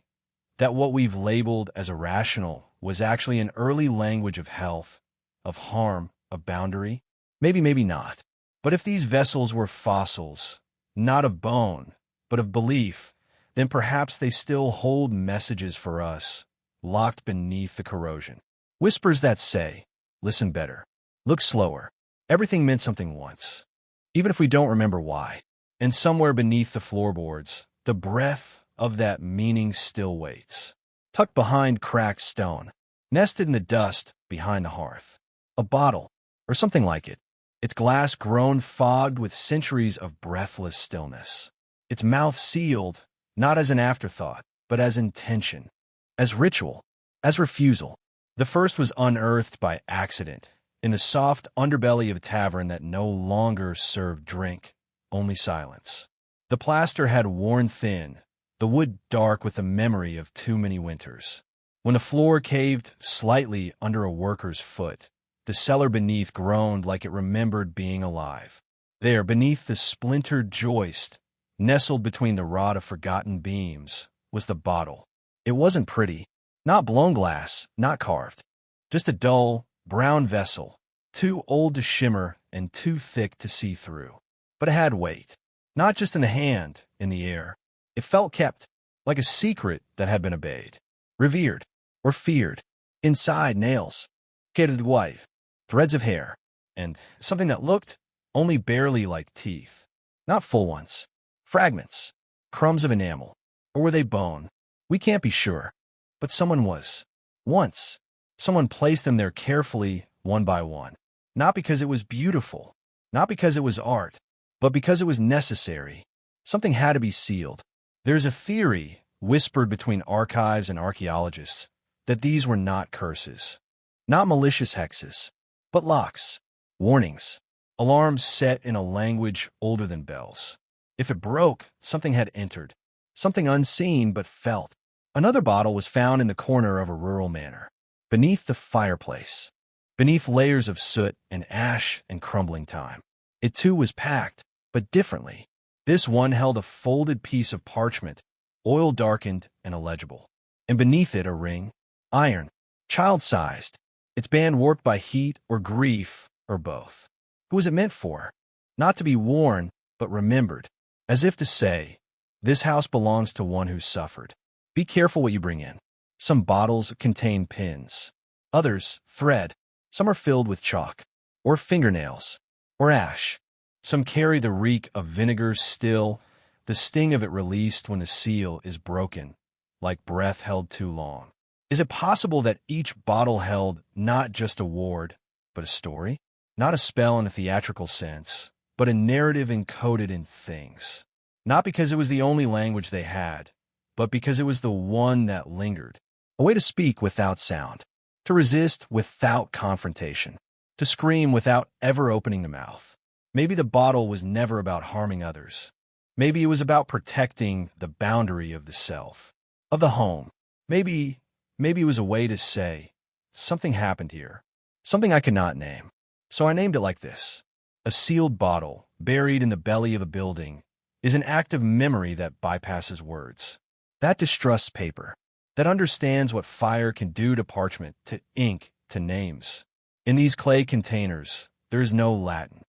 that what we've labeled as irrational was actually an early language of health, of harm, of boundary? Maybe, maybe not. But if these vessels were fossils, not of bone, but of belief, then perhaps they still hold messages for us, locked beneath the corrosion. Whispers that say, listen better, look slower. Everything meant something once, even if we don't remember why. And somewhere beneath the floorboards, the breath of that meaning still waits, tucked behind cracked stone, nested in the dust behind the hearth. A bottle, or something like it, its glass grown fogged with centuries of breathless stillness, its mouth sealed, not as an afterthought, but as intention, as ritual, as refusal. The first was unearthed by accident, in the soft underbelly of a tavern that no longer served drink, only silence. The plaster had worn thin, the wood dark with the memory of too many winters. When the floor caved slightly under a worker's foot, the cellar beneath groaned like it remembered being alive. There, beneath the splintered joist, nestled between the rod of forgotten beams, was the bottle. It wasn't pretty, not blown glass, not carved. Just a dull, brown vessel, too old to shimmer and too thick to see through. But it had weight, not just in the hand, in the air. It felt kept, like a secret that had been obeyed, revered, or feared. Inside, nails, queira de wife, threads of hair, and something that looked only barely like teeth. Not full ones, fragments, crumbs of enamel. Or were they bone? We can't be sure. But someone was. Once, someone placed them there carefully, one by one. Not because it was beautiful, not because it was art, but because it was necessary. Something had to be sealed. There's a theory, whispered between archives and archaeologists, that these were not curses, not malicious hexes, but locks, warnings, alarms set in a language older than bells. If it broke, something had entered, something unseen but felt. Another bottle was found in the corner of a rural manor, beneath the fireplace, beneath layers of soot and ash and crumbling time. It too was packed, but differently. This one held a folded piece of parchment, oil-darkened and illegible, and beneath it a ring, iron, child-sized, its band warped by heat or grief or both. Who was it meant for? Not to be worn, but remembered, as if to say, this house belongs to one who suffered. Be careful what you bring in. Some bottles contain pins, others thread. Some are filled with chalk, or fingernails, or ash. Some carry the reek of vinegar still, the sting of it released when the seal is broken, like breath held too long. Is it possible that each bottle held not just a ward, but a story? Not a spell in a theatrical sense, but a narrative encoded in things. Not because it was the only language they had, but because it was the one that lingered. A way to speak without sound, to resist without confrontation, to scream without ever opening the mouth. Maybe the bottle was never about harming others. Maybe it was about protecting the boundary of the self, of the home. Maybe it was a way to say, something happened here, something I could not name. So I named it like this. A sealed bottle, buried in the belly of a building, is an act of memory that bypasses words, that distrusts paper, that understands what fire can do to parchment, to ink, to names. In these clay containers, there is no Latin,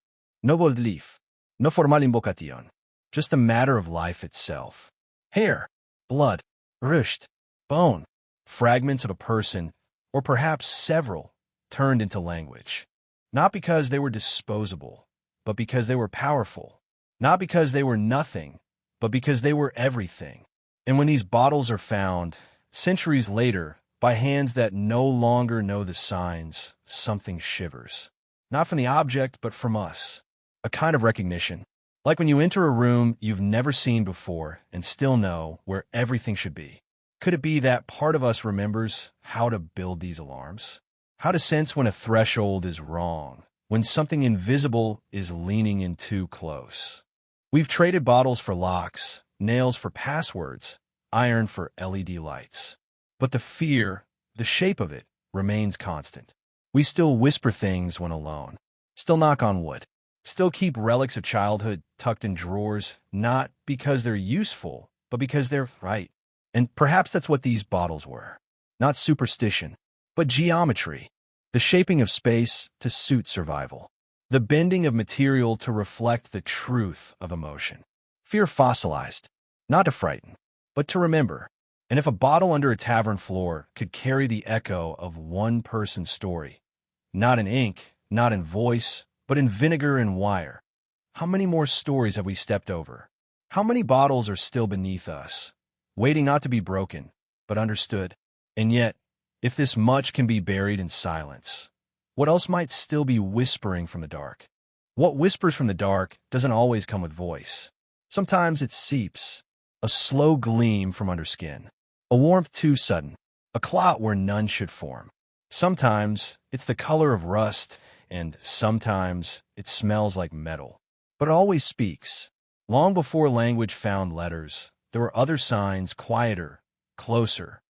no belief, no formal invocation, just the matter of life itself. Hair, blood, rushed, bone, fragments of a person, or perhaps several, turned into language. Not because they were disposable, but because they were powerful. Not because they were nothing, but because they were everything. And when these bottles are found, centuries later, by hands that no longer know the signs, something shivers. Not from the object, but from us. A kind of recognition. Like when you enter a room you've never seen before and still know where everything should be. Could it be that part of us remembers how to build these alarms? How to sense when a threshold is wrong, when something invisible is leaning in too close. We've traded bottles for locks, nails for passwords, iron for LED lights. But the fear, the shape of it, remains constant. We still whisper things when alone, still knock on wood, still keep relics of childhood tucked in drawers, not because they're useful, but because they're right. And perhaps that's what these bottles were. Not superstition, but geometry, the shaping of space to suit survival, the bending of material to reflect the truth of emotion. Fear fossilized, not to frighten, but to remember. And if a bottle under a tavern floor could carry the echo of one person's story, not in ink, not in voice, but in vinegar and wire, how many more stories have we stepped over? How many bottles are still beneath us, waiting not to be broken, but understood? And yet, if this much can be buried in silence, what else might still be whispering from the dark? What whispers from the dark doesn't always come with voice. Sometimes it seeps, a slow gleam from under skin, a warmth too sudden, a clot where none should form. Sometimes it's the color of rust, and sometimes it smells like metal. But it always speaks. Long before language found letters, there were other signs, quieter, closer.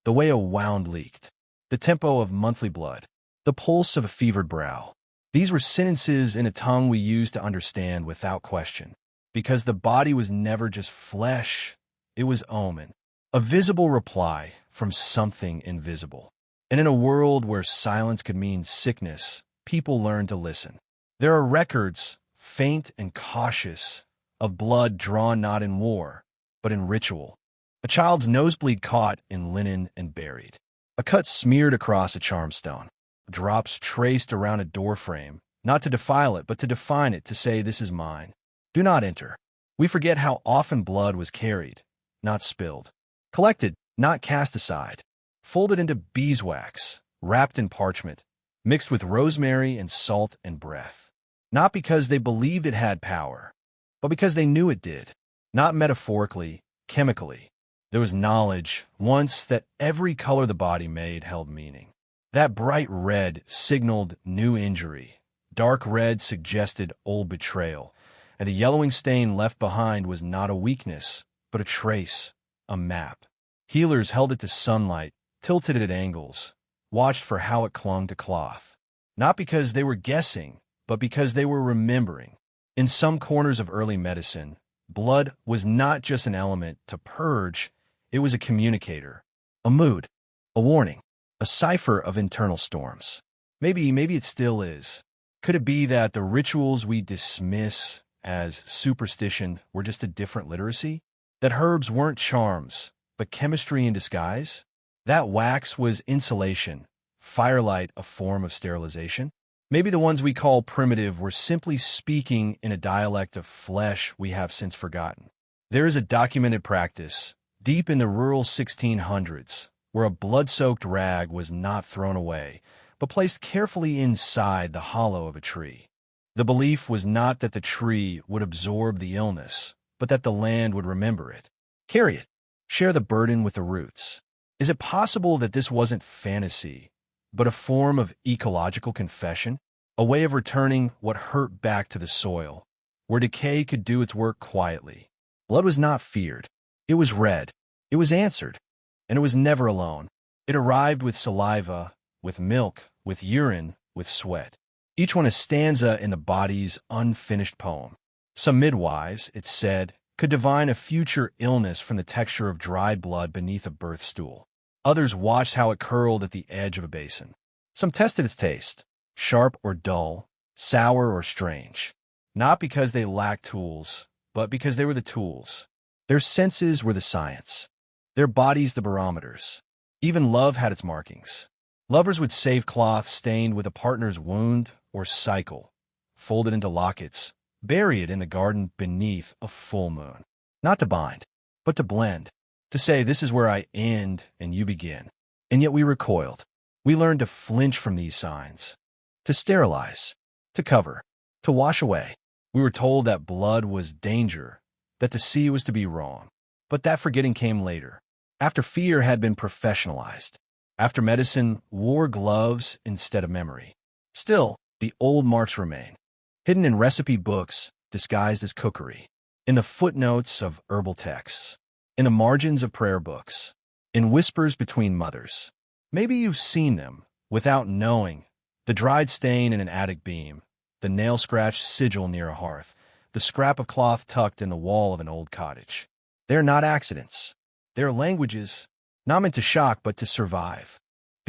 The way a wound leaked, the tempo of monthly blood, the pulse of a fevered brow. These were sentences in a tongue we used to understand without question, because the body was never just flesh, it was omen, a visible reply from something invisible. And in a world where silence could mean sickness, people learned to listen. There are records, faint and cautious, of blood drawn not in war, but in ritual. A child's nosebleed caught in linen and buried. A cut smeared across a charm stone. Drops traced around a doorframe, not to defile it, but to define it, to say, this is mine. Do not enter. We forget how often blood was carried, not spilled. Collected, not cast aside. Folded into beeswax, wrapped in parchment, mixed with rosemary and salt and breath. Not because they believed it had power, but because they knew it did. Not metaphorically, chemically. There was knowledge, once, that every color the body made held meaning. That bright red signaled new injury. Dark red suggested old betrayal. And the yellowing stain left behind was not a weakness, but a trace, a map. Healers held it to sunlight, tilted it at angles, watched for how it clung to cloth. Not because they were guessing, but because they were remembering. In some corners of early medicine, blood was not just an element to purge, it was a communicator, a mood, a warning, a cipher of internal storms. Maybe it still is. Could it be that the rituals we dismiss as superstition were just a different literacy? That herbs weren't charms, but chemistry in disguise? That wax was insulation, firelight a form of sterilization? Maybe the ones we call primitive were simply speaking in a dialect of flesh we have since forgotten. There is a documented practice, deep in the rural 1600s, where a blood-soaked rag was not thrown away, but placed carefully inside the hollow of a tree. The belief was not that the tree would absorb the illness, but that the land would remember it, carry it, share the burden with the roots. Is it possible that this wasn't fantasy, but a form of ecological confession, a way of returning what hurt back to the soil, where decay could do its work quietly? Blood was not feared. It was read. It was answered. And it was never alone. It arrived with saliva, with milk, with urine, with sweat. Each one a stanza in the body's unfinished poem. Some midwives, it said, could divine a future illness from the texture of dried blood beneath a birth stool. Others watched how it curled at the edge of a basin. Some tested its taste, sharp or dull, sour or strange. Not because they lacked tools, but because they were the tools. Their senses were the science. Their bodies the barometers. Even love had its markings. Lovers would save cloth stained with a partner's wound or cycle, fold it into lockets, bury it in the garden beneath a full moon. Not to bind, but to blend. To say, this is where I end and you begin. And yet we recoiled. We learned to flinch from these signs, to sterilize, to cover, to wash away. We were told that blood was danger, that to see was to be wrong. But that forgetting came later, after fear had been professionalized, after medicine wore gloves instead of memory. Still, the old marks remain, hidden in recipe books disguised as cookery, in the footnotes of herbal texts, in the margins of prayer books, in whispers between mothers. Maybe you've seen them without knowing, the dried stain in an attic beam, the nail-scratched sigil near a hearth, the scrap of cloth tucked in the wall of an old cottage. They are not accidents. They are languages, not meant to shock but to survive.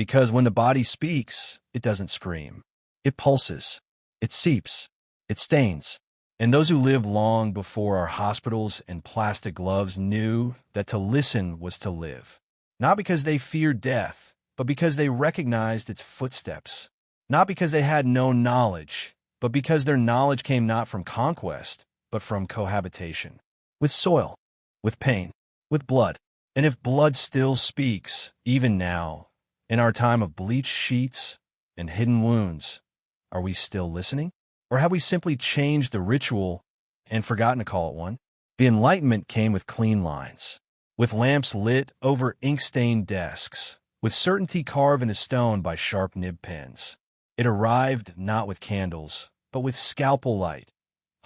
Because when the body speaks, it doesn't scream. It pulses. It seeps. It stains. And those who lived long before our hospitals and plastic gloves knew that to listen was to live. Not because they feared death, but because they recognized its footsteps. Not because they had no knowledge, but because their knowledge came not from conquest, but from cohabitation. With soil, with pain, with blood. And if blood still speaks, even now, in our time of bleached sheets and hidden wounds, are we still listening? Or have we simply changed the ritual and forgotten to call it one? The Enlightenment came with clean lines, with lamps lit over ink-stained desks, with certainty carved into stone by sharp nib pens. It arrived not with candles, but with scalpel light,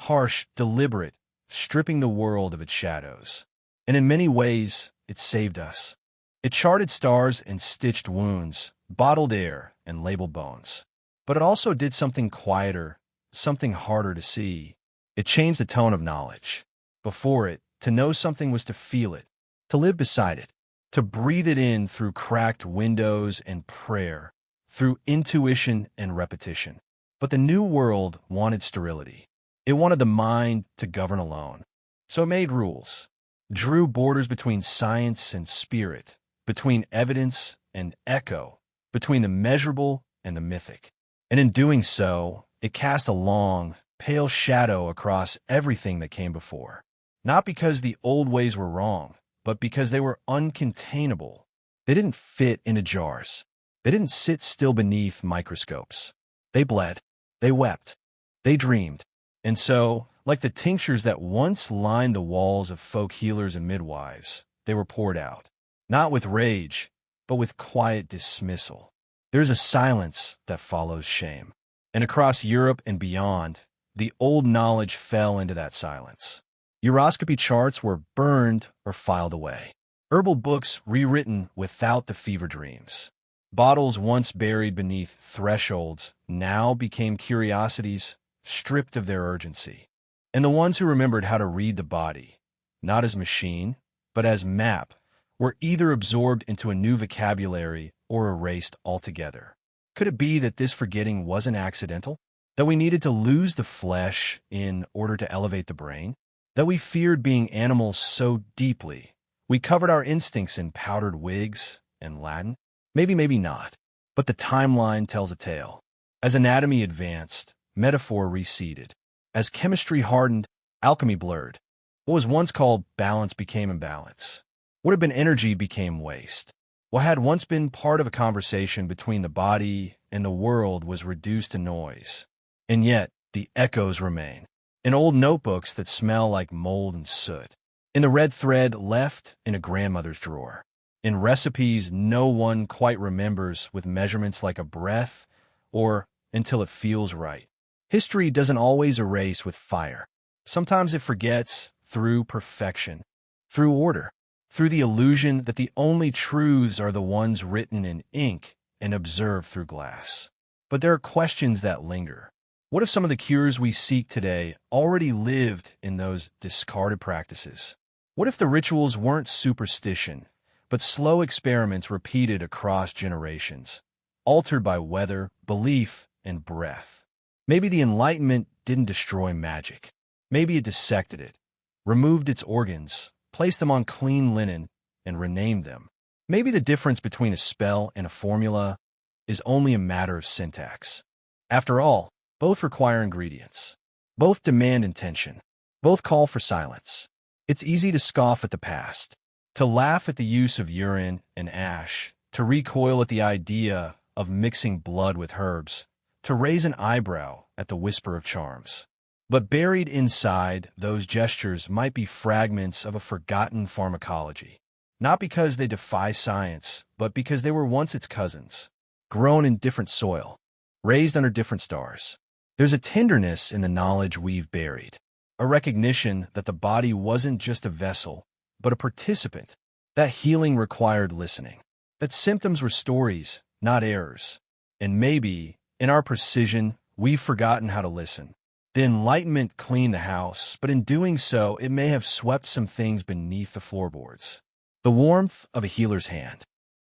harsh, deliberate, stripping the world of its shadows. And in many ways, it saved us. It charted stars and stitched wounds, bottled air and labeled bones. But it also did something quieter, something harder to see. It changed the tone of knowledge. Before it, to know something was to feel it, to live beside it, to breathe it in through cracked windows and prayer, through intuition and repetition. But the new world wanted sterility. It wanted the mind to govern alone. So it made rules, drew borders between science and spirit, between evidence and echo, between the measurable and the mythic. And in doing so, it cast a long, pale shadow across everything that came before. Not because the old ways were wrong, but because they were uncontainable. They didn't fit into jars. They didn't sit still beneath microscopes. They bled. They wept. They dreamed. And so, like the tinctures that once lined the walls of folk healers and midwives, they were poured out. Not with rage, but with quiet dismissal. There's a silence that follows shame. And across Europe and beyond, the old knowledge fell into that silence. Uroscopy charts were burned or filed away. Herbal books rewritten without the fever dreams. Bottles once buried beneath thresholds now became curiosities stripped of their urgency. And the ones who remembered how to read the body, not as machine, but as map, were either absorbed into a new vocabulary or erased altogether. Could it be that this forgetting wasn't accidental? That we needed to lose the flesh in order to elevate the brain? That we feared being animals so deeply, we covered our instincts in powdered wigs and Latin? Maybe, maybe not. But the timeline tells a tale. As anatomy advanced, metaphor receded. As chemistry hardened, alchemy blurred. What was once called balance became imbalance. What had been energy became waste. What had once been part of a conversation between the body and the world was reduced to noise. And yet, the echoes remain. In old notebooks that smell like mold and soot. In the red thread left in a grandmother's drawer. In recipes no one quite remembers with measurements like a breath or until it feels right. History doesn't always erase with fire. Sometimes it forgets through perfection, through order, through the illusion that the only truths are the ones written in ink and observed through glass. But there are questions that linger. What if some of the cures we seek today already lived in those discarded practices? What if the rituals weren't superstition, but slow experiments repeated across generations, altered by weather, belief, and breath? Maybe the Enlightenment didn't destroy magic. Maybe it dissected it, removed its organs, placed them on clean linen, and renamed them. Maybe the difference between a spell and a formula is only a matter of syntax. After all, both require ingredients. Both demand intention. Both call for silence. It's easy to scoff at the past, to laugh at the use of urine and ash, to recoil at the idea of mixing blood with herbs, to raise an eyebrow at the whisper of charms. But buried inside those gestures might be fragments of a forgotten pharmacology, not because they defy science, but because they were once its cousins, grown in different soil, raised under different stars. There's a tenderness in the knowledge we've buried, a recognition that the body wasn't just a vessel, but a participant, that healing required listening, that symptoms were stories, not errors. And maybe, in our precision, we've forgotten how to listen. The Enlightenment cleaned the house, but in doing so, it may have swept some things beneath the floorboards. The warmth of a healer's hand,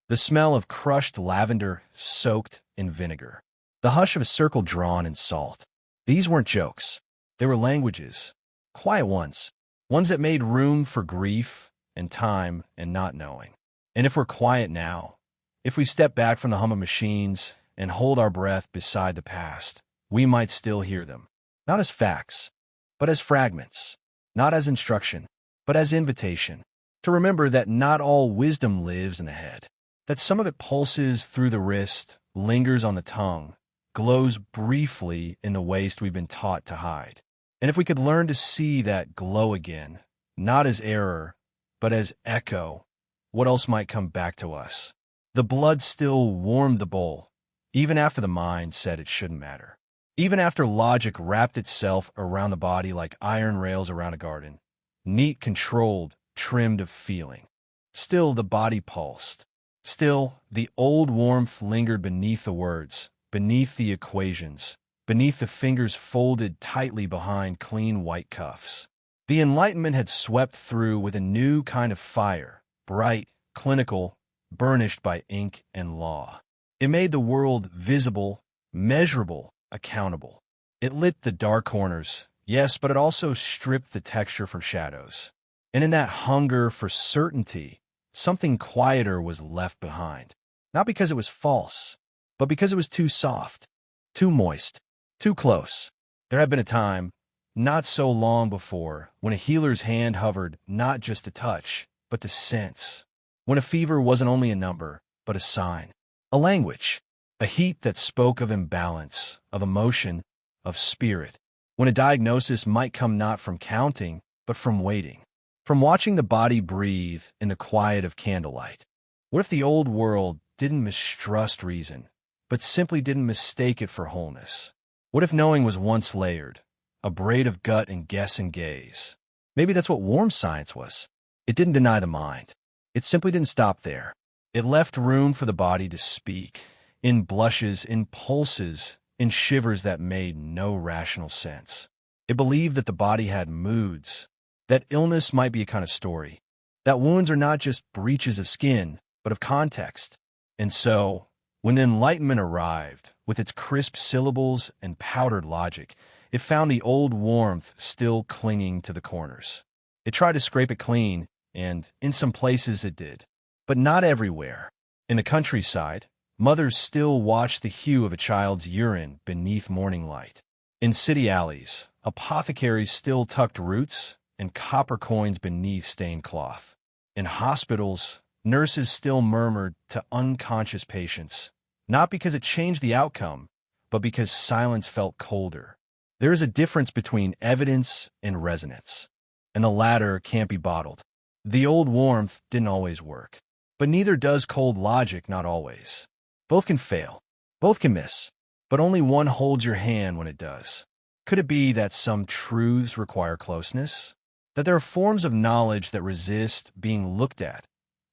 The smell of crushed lavender soaked in vinegar. The hush of a circle drawn in salt. These weren't jokes. They were languages. Quiet ones. Ones that made room for grief and time and not knowing. And if we're quiet now, if we step back from the hum of machines and hold our breath beside the past, we might still hear them. Not as facts, but as fragments. Not as instruction, but as invitation. To remember that not all wisdom lives in the head. That some of it pulses through the wrist, lingers on the tongue, glows briefly in the waste we've been taught to hide. And if we could learn to see that glow again, not as error, but as echo, what else might come back to us? The blood still warmed the bowl, even after the mind said it shouldn't matter. Even after logic wrapped itself around the body like iron rails around a garden, neat, controlled, trimmed of feeling. Still the body pulsed. Still the old warmth lingered beneath the words, beneath the equations, beneath the fingers folded tightly behind clean white cuffs. The Enlightenment had swept through with a new kind of fire, bright, clinical, burnished by ink and law. It made the world visible, measurable, accountable. It lit the dark corners, yes, but it also stripped the texture for shadows. And in that hunger for certainty, something quieter was left behind. Not because it was false, but because it was too soft, too moist, too close. There had been a time, not so long before, when a healer's hand hovered not just to touch, but to sense. When a fever wasn't only a number, but a sign, a language, a heat that spoke of imbalance, of emotion, of spirit. When a diagnosis might come not from counting, but from waiting, from watching the body breathe in the quiet of candlelight. What if the old world didn't mistrust reason, but simply didn't mistake it for wholeness? What if knowing was once layered, a braid of gut and guess and gaze? Maybe that's what warm science was. It didn't deny the mind. It simply didn't stop there. It left room for the body to speak, in blushes, in pulses, in shivers that made no rational sense. It believed that the body had moods, that illness might be a kind of story, that wounds are not just breaches of skin, but of context. And so, when the Enlightenment arrived, with its crisp syllables and powdered logic, it found the old warmth still clinging to the corners. It tried to scrape it clean, and in some places it did. But not everywhere. In the countryside, mothers still watched the hue of a child's urine beneath morning light. In city alleys, apothecaries still tucked roots and copper coins beneath stained cloth. In hospitals, nurses still murmured to unconscious patients, not because it changed the outcome, but because silence felt colder. There is a difference between evidence and resonance, and the latter can't be bottled. The old warmth didn't always work, but neither does cold logic, not always. Both can fail, both can miss, but only one holds your hand when it does. Could it be that some truths require closeness? That there are forms of knowledge that resist being looked at,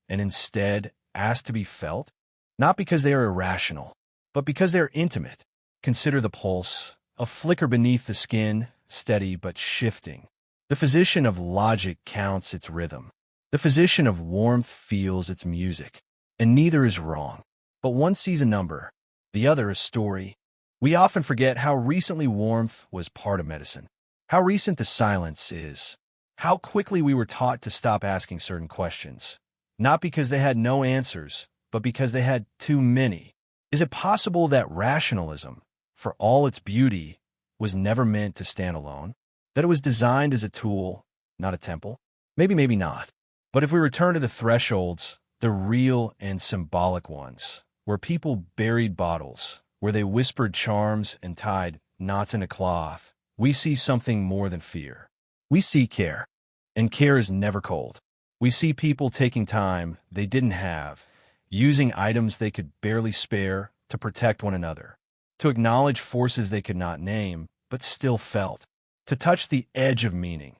and instead ask to be felt? Not because they are irrational, but because they are intimate. Consider the pulse, a flicker beneath the skin, steady but shifting. The physician of logic counts its rhythm. The physician of warmth feels its music. And neither is wrong. But one sees a number, the other a story. We often forget how recently warmth was part of medicine. How recent the silence is. How quickly we were taught to stop asking certain questions. Not because they had no answers, but because they had too many. Is it possible that rationalism, for all its beauty, was never meant to stand alone? That it was designed as a tool, not a temple? Maybe not. But if we return to the thresholds, the real and symbolic ones, where people buried bottles, where they whispered charms and tied knots in a cloth, we see something more than fear. We see care, and care is never cold. We see people taking time they didn't have, using items they could barely spare to protect one another, to acknowledge forces they could not name, but still felt, to touch the edge of meaning,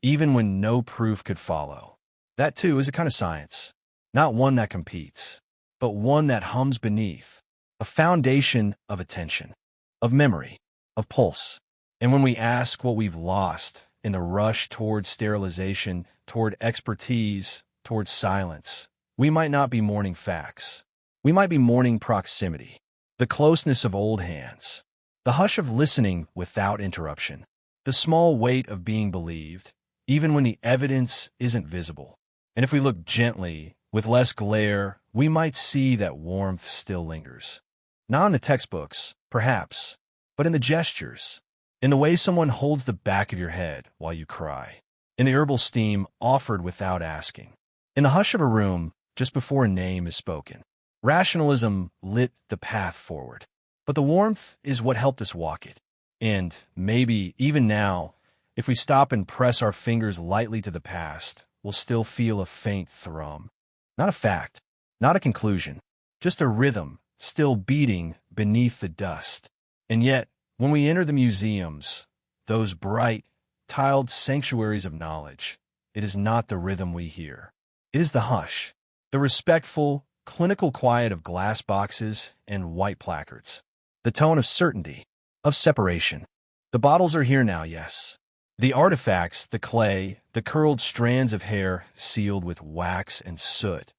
even when no proof could follow. That, too, is a kind of science, not one that competes, but one that hums beneath, a foundation of attention, of memory, of pulse. And when we ask what we've lost in the rush toward sterilization, toward expertise, toward silence, we might not be mourning facts. We might be mourning proximity, the closeness of old hands, the hush of listening without interruption, the small weight of being believed, even when the evidence isn't visible. And if we look gently, with less glare, we might see that warmth still lingers. Not in the textbooks, perhaps, but in the gestures, in the way someone holds the back of your head while you cry, in the herbal steam offered without asking, in the hush of a room just before a name is spoken. Rationalism lit the path forward, but the warmth is what helped us walk it. And maybe, even now, if we stop and press our fingers lightly to the past, we'll still feel a faint thrum. Not a fact, not a conclusion, just a rhythm still beating beneath the dust. And yet, when we enter the museums, those bright, tiled sanctuaries of knowledge, it is not the rhythm we hear. It is the hush, the respectful, clinical quiet of glass boxes and white placards, the tone of certainty, of separation. The bottles are here now, yes. The artifacts, the clay, the curled strands of hair sealed with wax and soot,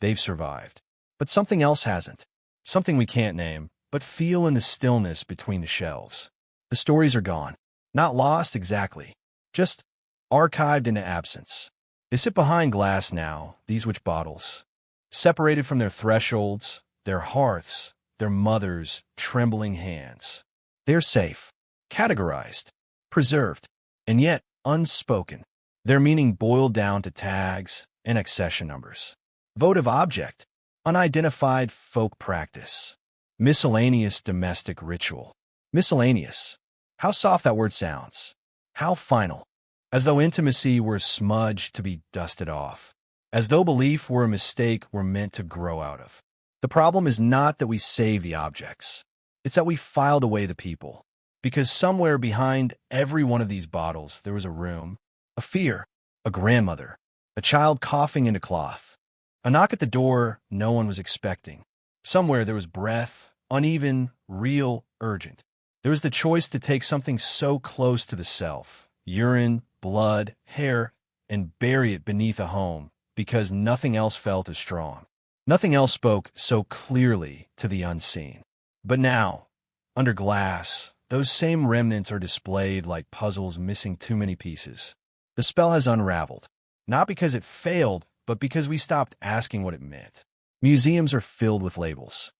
they've survived. But something else hasn't. Something we can't name, but feel in the stillness between the shelves. The stories are gone. Not lost exactly, just archived into absence. They sit behind glass now, these witch bottles, separated from their thresholds, their hearths, their mothers' trembling hands. They are safe, categorized, preserved, and yet unspoken, their meaning boiled down to tags and accession numbers. Votive object, unidentified folk practice, miscellaneous domestic ritual. Miscellaneous. How soft that word sounds. How final. As though intimacy were a smudge to be dusted off. As though belief were a mistake we're meant to grow out of. The problem is not that we save the objects. It's that we filed away the people. Because somewhere behind every one of these bottles there was a room, a fear, a grandmother, a child coughing into cloth, a knock at the door no one was expecting. Somewhere there was breath, uneven, real, urgent. There was the choice to take something so close to the self, urine, blood, hair, and bury it beneath a home because nothing else felt as strong. Nothing else spoke so clearly to the unseen. But now, under glass, those same remnants are displayed like puzzles missing too many pieces. The spell has unraveled, not because it failed, but because we stopped asking what it meant. Museums are filled with labels.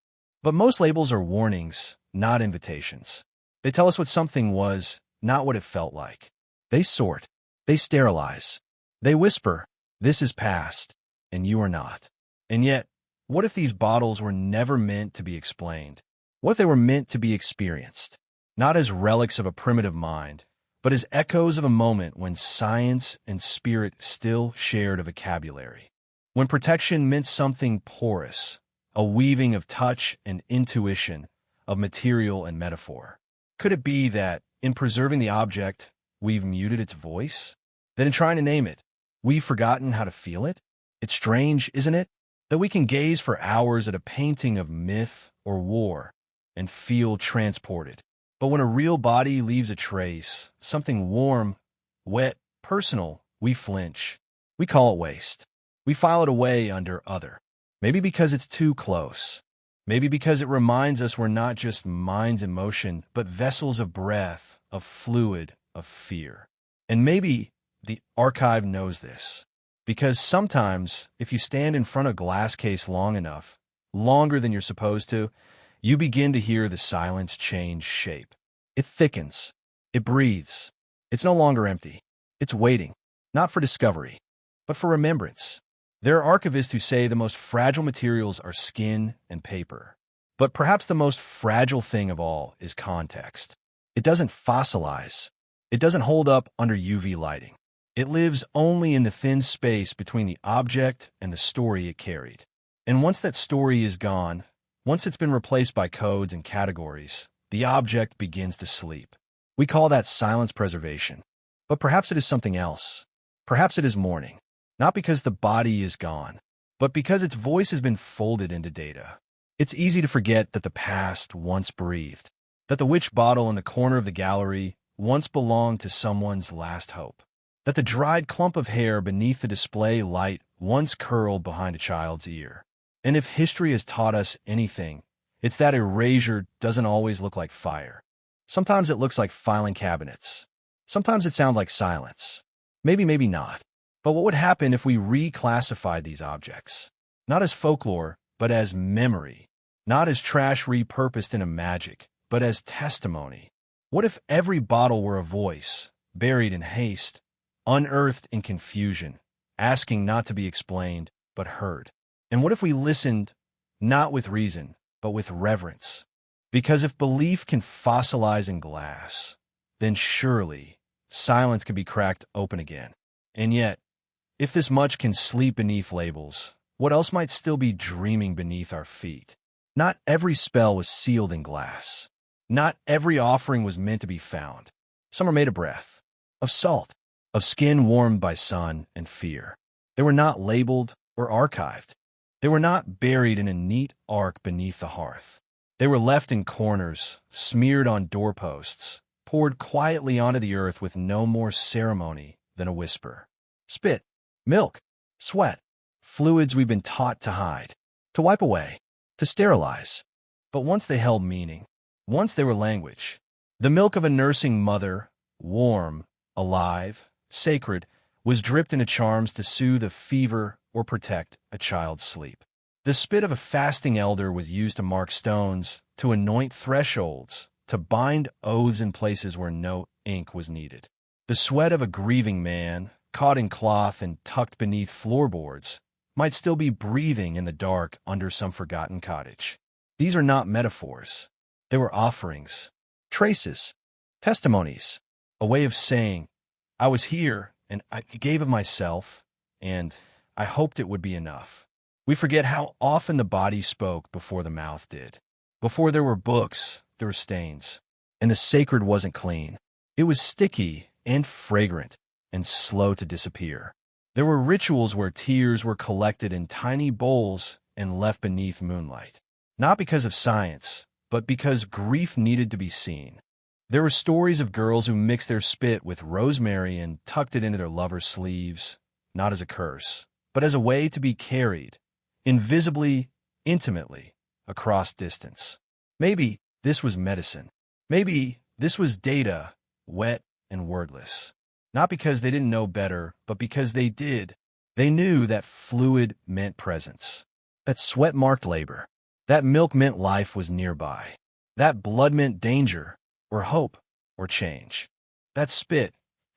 But most labels are warnings, not invitations. They tell us what something was, not what it felt like. They sort. They sterilize. They whisper, this is past, and you are not. And yet, what if these bottles were never meant to be explained? What if they were meant to be experienced? Not as relics of a primitive mind, but as echoes of a moment when science and spirit still shared a vocabulary. When protection meant something porous, a weaving of touch and intuition, of material and metaphor. Could it be that, in preserving the object, we've muted its voice? That in trying to name it, we've forgotten how to feel it? It's strange, isn't it, that we can gaze for hours at a painting of myth or war and feel transported. But when a real body leaves a trace, something warm, wet, personal, we flinch. We call it waste. We file it away under other. Maybe because it's too close. Maybe because it reminds us we're not just minds in motion, but vessels of breath, of fluid, of fear. And maybe the archive knows this. Because sometimes, if you stand in front of a glass case long enough, longer than you're supposed to, you begin to hear the silence change shape. It thickens. It breathes. It's no longer empty. It's waiting, not for discovery, but for remembrance. There are archivists who say the most fragile materials are skin and paper. But perhaps the most fragile thing of all is context. It doesn't fossilize. It doesn't hold up under UV lighting. It lives only in the thin space between the object and the story it carried. And once that story is gone, once it's been replaced by codes and categories, the object begins to sleep. We call that silence preservation. But perhaps it is something else. Perhaps it is mourning. Not because the body is gone, but because its voice has been folded into data. It's easy to forget that the past once breathed, that the witch bottle in the corner of the gallery once belonged to someone's last hope, that the dried clump of hair beneath the display light once curled behind a child's ear. And if history has taught us anything, it's that erasure doesn't always look like fire. Sometimes it looks like filing cabinets. Sometimes it sounds like silence. Maybe, maybe not. But what would happen if we reclassified these objects? Not as folklore, but as memory. Not as trash repurposed into magic, but as testimony. What if every bottle were a voice, buried in haste, unearthed in confusion, asking not to be explained, but heard? And what if we listened, not with reason, but with reverence? Because if belief can fossilize in glass, then surely silence could be cracked open again. And yet, if this much can sleep beneath labels, what else might still be dreaming beneath our feet? Not every spell was sealed in glass. Not every offering was meant to be found. Some are made of breath, of salt, of skin warmed by sun and fear. They were not labeled or archived. They were not buried in a neat ark beneath the hearth. They were left in corners, smeared on doorposts, poured quietly onto the earth with no more ceremony than a whisper. Spit, milk, sweat, fluids we've been taught to hide, to wipe away, to sterilize. But once they held meaning, once they were language, the milk of a nursing mother, warm, alive, sacred, was dripped into charms to soothe a fever or protect a child's sleep. The spit of a fasting elder was used to mark stones, to anoint thresholds, to bind oaths in places where no ink was needed. The sweat of a grieving man, caught in cloth and tucked beneath floorboards, might still be breathing in the dark under some forgotten cottage. These are not metaphors. They were offerings, traces, testimonies, a way of saying, I was here, and I gave of myself, and I hoped it would be enough. We forget how often the body spoke before the mouth did. Before there were books, there were stains. And the sacred wasn't clean. It was sticky and fragrant and slow to disappear. There were rituals where tears were collected in tiny bowls and left beneath moonlight. Not because of science, but because grief needed to be seen. There were stories of girls who mixed their spit with rosemary and tucked it into their lovers' sleeves, not as a curse, but as a way to be carried, invisibly, intimately, across distance. Maybe this was medicine. Maybe this was data, wet and wordless. Not because they didn't know better, but because they did. They knew that fluid meant presence, that sweat marked labor, that milk meant life was nearby, that blood meant danger, or hope, or change. That spit,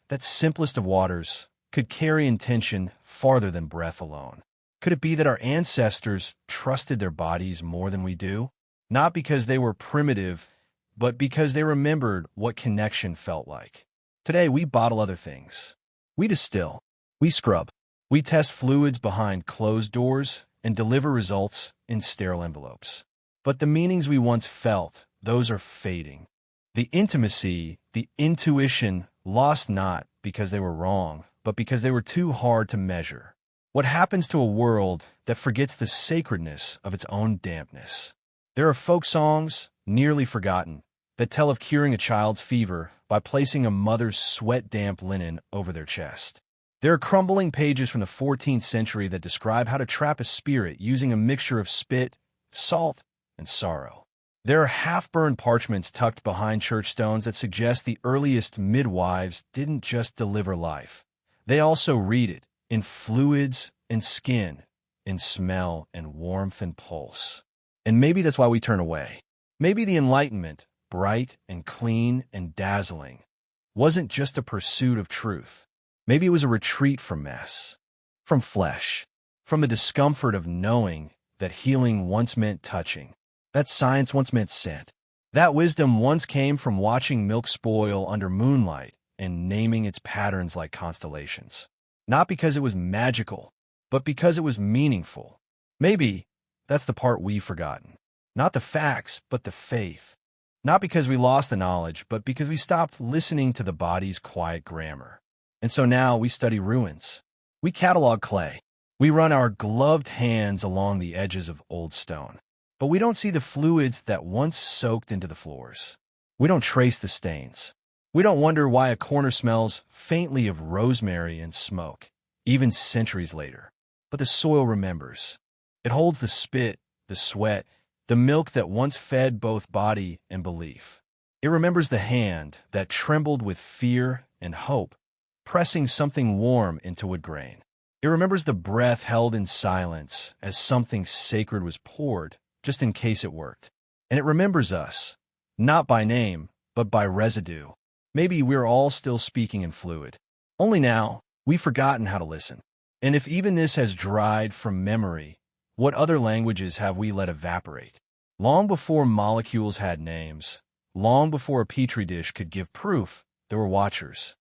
that simplest of waters, could carry intention farther than breath alone. Could it be that our ancestors trusted their bodies more than we do? Not because they were primitive, but because they remembered what connection felt like. Today, we bottle other things. We distill. We scrub. We test fluids behind closed doors and deliver results in sterile envelopes. But the meanings we once felt, those are fading. The intimacy, the intuition, lost not because they were wrong, but because they were too hard to measure. What happens to a world that forgets the sacredness of its own dampness? There are folk songs, nearly forgotten, that tell of curing a child's fever by placing a mother's sweat-damp linen over their chest. There are crumbling pages from the 14th century that describe how to trap a spirit using a mixture of spit, salt, and sorrow. There are half-burned parchments tucked behind church stones that suggest the earliest midwives didn't just deliver life. They also read it in fluids and skin, in smell and warmth and pulse. And maybe that's why we turn away. Maybe the Enlightenment, bright and clean and dazzling, wasn't just a pursuit of truth. Maybe it was a retreat from mess, from flesh, from the discomfort of knowing that healing once meant touching, that science once meant scent, that wisdom once came from watching milk spoil under moonlight and naming its patterns like constellations. Not because it was magical, but because it was meaningful. Maybe that's the part we've forgotten. Not the facts, but the faith. Not because we lost the knowledge, but because we stopped listening to the body's quiet grammar. And so now we study ruins. We catalog clay. We run our gloved hands along the edges of old stone. But we don't see the fluids that once soaked into the floors. We don't trace the stains. We don't wonder why a corner smells faintly of rosemary and smoke, even centuries later. but the soil remembers. It holds the spit, the sweat, the milk that once fed both body and belief. It remembers the hand that trembled with fear and hope, pressing something warm into wood grain. It remembers the breath held in silence as something sacred was poured, just in case it worked. And it remembers us, not by name, but by residue. Maybe we're all still speaking in fluid. Only now, we've forgotten how to listen. And if even this has dried from memory, what other languages have we let evaporate? Long before molecules had names, long before a petri dish could give proof, there were watchers.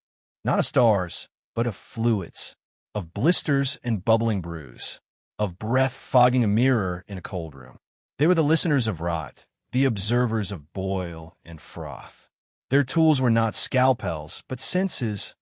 Not of stars, but of fluids, of blisters and bubbling brews, of breath fogging a mirror in a cold room. They were the listeners of rot, the observers of boil and froth. Their tools were not scalpels, but senses,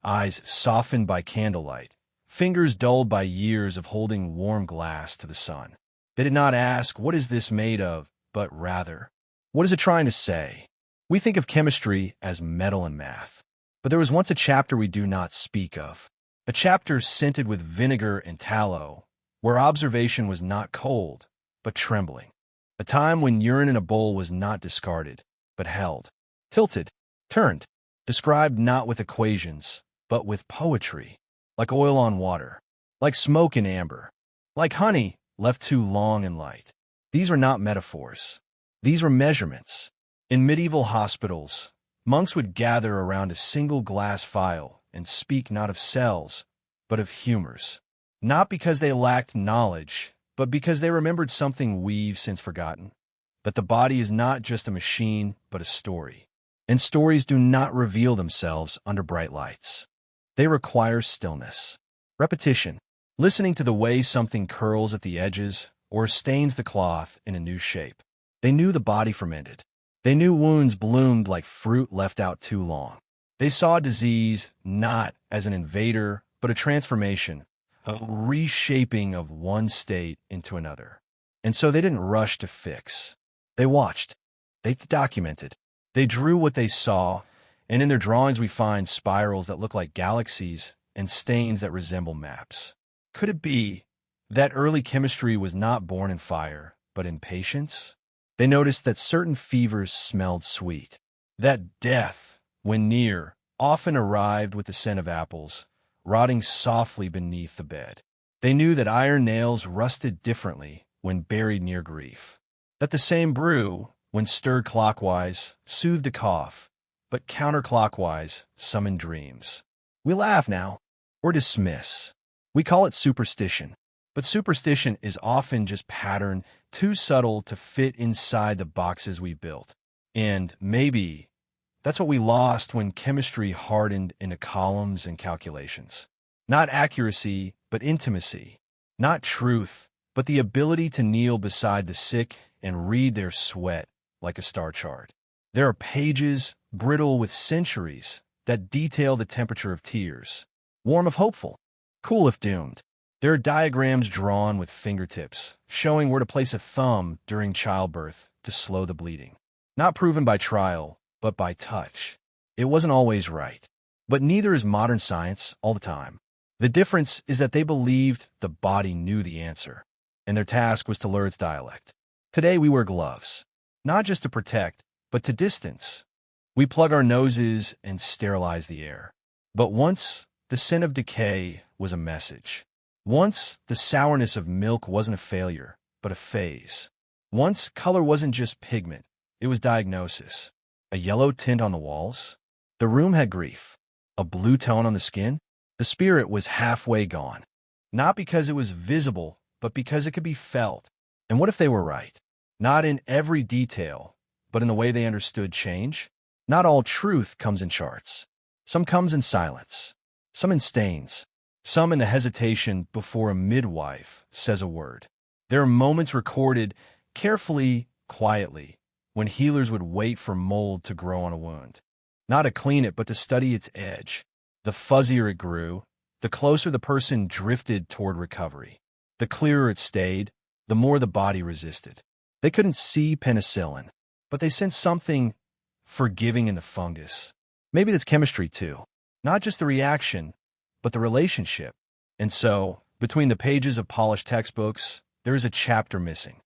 eyes softened by candlelight, fingers dulled by years of holding warm glass to the sun. They did not ask, "What is this made of?" but rather, "What is it trying to say?" We think of chemistry as metal and math, but there was once a chapter we do not speak of, a chapter scented with vinegar and tallow, where observation was not cold, but trembling. A time when urine in a bowl was not discarded, but held, tilted, turned, described not with equations, but with poetry, like oil on water, like smoke in amber, like honey left too long in light. These were not metaphors. These were measurements. In medieval hospitals, monks would gather around a single glass vial and speak not of cells, but of humors, not because they lacked knowledge, but because they remembered something we've since forgotten, that the body is not just a machine, but a story. And stories do not reveal themselves under bright lights. They require stillness, repetition, listening to the way something curls at the edges or stains the cloth in a new shape. They knew the body fermented. They knew wounds bloomed like fruit left out too long. They saw disease not as an invader, but a transformation, a reshaping of one state into another. And so they didn't rush to fix. They watched. They documented. They drew what they saw, and in their drawings we find spirals that look like galaxies and stains that resemble maps. Could it be that early chemistry was not born in fire, but in patience? They noticed that certain fevers smelled sweet, that death, when near, often arrived with the scent of apples, rotting softly beneath the bed. They knew that iron nails rusted differently when buried near grief, that the same brew, when stirred clockwise, soothed a cough, but counterclockwise summoned dreams. We laugh now, or dismiss. We call it superstition. But superstition is often just pattern, too subtle to fit inside the boxes we built. And maybe that's what we lost when chemistry hardened into columns and calculations. Not accuracy, but intimacy. Not truth, but the ability to kneel beside the sick and read their sweat like a star chart. There are pages, brittle with centuries, that detail the temperature of tears, warm if hopeful, cool if doomed. There are diagrams drawn with fingertips, showing where to place a thumb during childbirth to slow the bleeding. Not proven by trial, but by touch. It wasn't always right. But neither is modern science all the time. The difference is that they believed the body knew the answer, and their task was to learn its dialect. Today we wear gloves, not just to protect, but to distance. We plug our noses and sterilize the air. But once, the scent of decay was a message. Once, the sourness of milk wasn't a failure, but a phase. Once, color wasn't just pigment, it was diagnosis. A yellow tint on the walls? The room had grief. A blue tone on the skin? The spirit was halfway gone. Not because it was visible, but because it could be felt. And what if they were right? Not in every detail, but in the way they understood change? Not all truth comes in charts. Some comes in silence. Some in stains. Some in the hesitation before a midwife says a word. There are moments recorded carefully, quietly, when healers would wait for mold to grow on a wound. Not to clean it, but to study its edge. The fuzzier it grew, the closer the person drifted toward recovery. The clearer it stayed, the more the body resisted. They couldn't see penicillin, but they sensed something forgiving in the fungus. Maybe that's chemistry too. Not just the reaction, but the relationship. And so, Between the pages of polished textbooks, there is a chapter missing.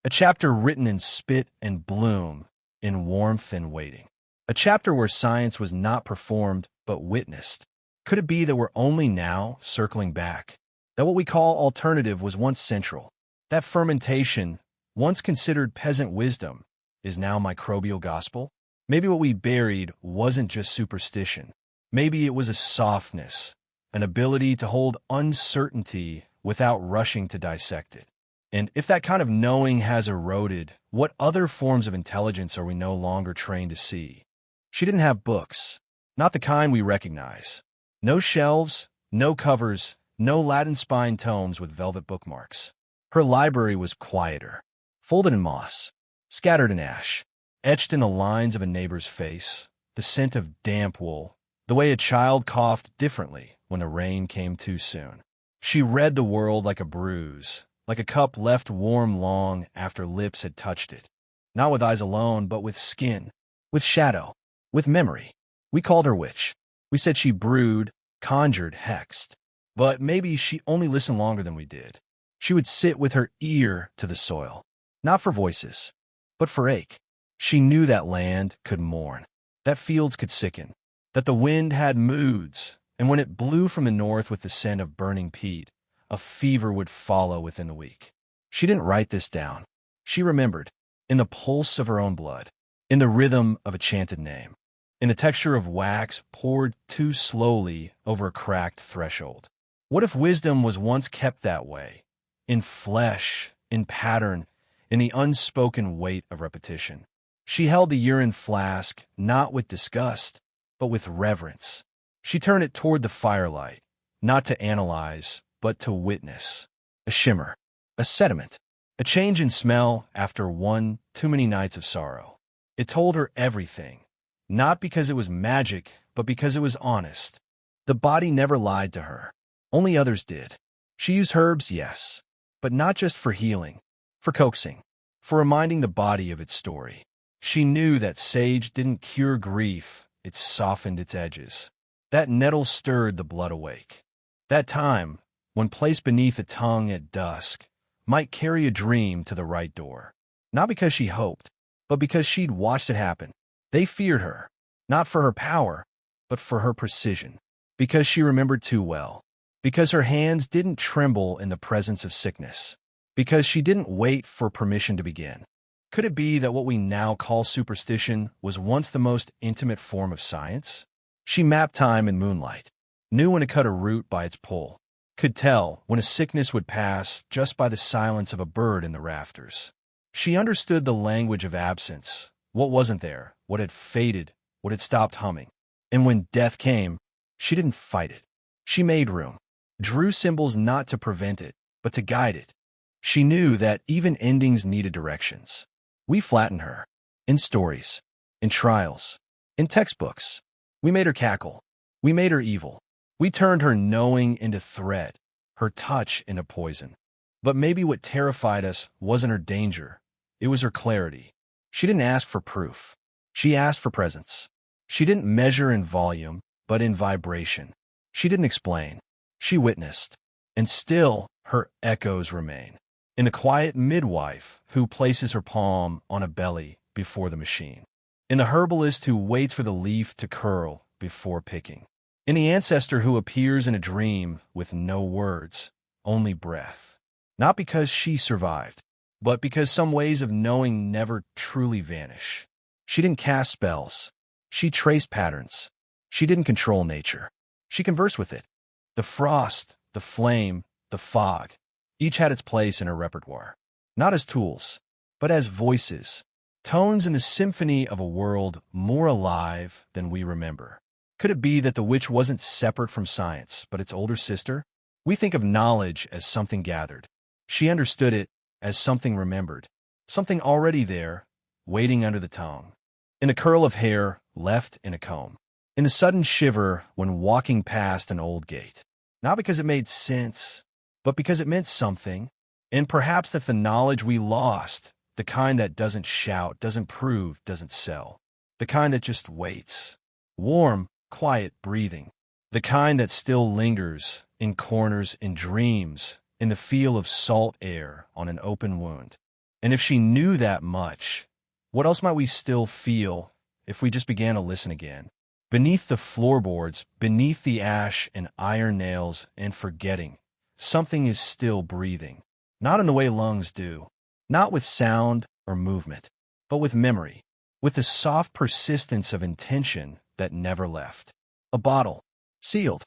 A chapter written in spit and bloom, in warmth and waiting. A chapter where science was not performed, but witnessed. Could it be that we're only now circling back? That what we call alternative was once central? That fermentation, once considered peasant wisdom, is now microbial gospel? Maybe what we buried wasn't just superstition. Maybe it was a softness, an ability to hold uncertainty without rushing to dissect it. And if that kind of knowing has eroded, what other forms of intelligence are we no longer trained to see? She didn't have books, not the kind we recognize. No shelves, no covers, no Latin-spine tomes with velvet bookmarks. Her library was quieter, folded in moss, scattered in ash, etched in the lines of a neighbor's face, the scent of damp wool, the way a child coughed differently when the rain came too soon. She read the world like a bruise, like a cup left warm long after lips had touched it. Not with eyes alone, but with skin, with shadow, with memory. We called her witch. We said she brewed, conjured, hexed. But maybe she only listened longer than we did. She would sit with her ear to the soil, not for voices, but for ache. She knew that land could mourn, that fields could sicken, that the wind had moods, and when it blew from the north with the scent of burning peat, a fever would follow within the week. She didn't write this down. She remembered, in the pulse of her own blood, in the rhythm of a chanted name, in the texture of wax poured too slowly over a cracked threshold. What if wisdom was once kept that way, in flesh, in pattern, in the unspoken weight of repetition? She held the urine flask not with disgust, but with reverence. She turned it toward the firelight, not to analyze, but to witness. A shimmer, a sediment, a change in smell after one too many nights of sorrow. It told her everything, not because it was magic, but because it was honest. The body never lied to her. Only others did. She used herbs, yes, but not just for healing, for coaxing, for reminding the body of its story. She knew that sage didn't cure grief, it softened its edges. That nettle stirred the blood awake. That thyme, when placed beneath a tongue at dusk, might carry a dream to the right door. Not because she hoped, but because she'd watched it happen. They feared her, not for her power, but for her precision. Because she remembered too well. Because her hands didn't tremble in the presence of sickness. Because she didn't wait for permission to begin. Could it be that what we now call superstition was once the most intimate form of science? She mapped time in moonlight, knew when to cut a root by its pull, could tell when a sickness would pass just by the silence of a bird in the rafters. She understood the language of absence, what wasn't there, what had faded, what had stopped humming. And when death came, she didn't fight it. She made room, drew symbols not to prevent it, but to guide it. She knew that even endings needed directions. We flattened her, in stories, in trials, in textbooks. We made her cackle. We made her evil. We turned her knowing into threat, her touch into poison. But maybe what terrified us wasn't her danger. It was her clarity. She didn't ask for proof. She asked for presence. She didn't measure in volume, but in vibration. She didn't explain. She witnessed. And still, her echoes remain. In the quiet midwife who places her palm on a belly before the machine. In the herbalist who waits for the leaf to curl before picking. In the ancestor who appears in a dream with no words, only breath. Not because she survived, but because some ways of knowing never truly vanish. She didn't cast spells. She traced patterns. She didn't control nature. She conversed with it. The frost, the flame, the fog, each had its place in her repertoire. Not as tools, but as voices. Tones in the symphony of a world more alive than we remember. Could it be that the witch wasn't separate from science, but its older sister? We think of knowledge as something gathered. She understood it as something remembered, something already there, waiting under the tongue. In a curl of hair left in a comb. In the sudden shiver when walking past an old gate. Not because it made sense, but because it meant something. And perhaps that the knowledge we lost, the kind that doesn't shout, doesn't prove, doesn't sell. The kind that just waits. Warm, quiet breathing. The kind that still lingers in corners, in dreams, in the feel of salt air on an open wound. And if she knew that much, what else might we still feel if we just began to listen again? Beneath the floorboards, beneath the ash and iron nails and forgetting, something is still breathing. Not in the way lungs do, not with sound or movement, but with memory, with the soft persistence of intention that never left. A bottle, sealed,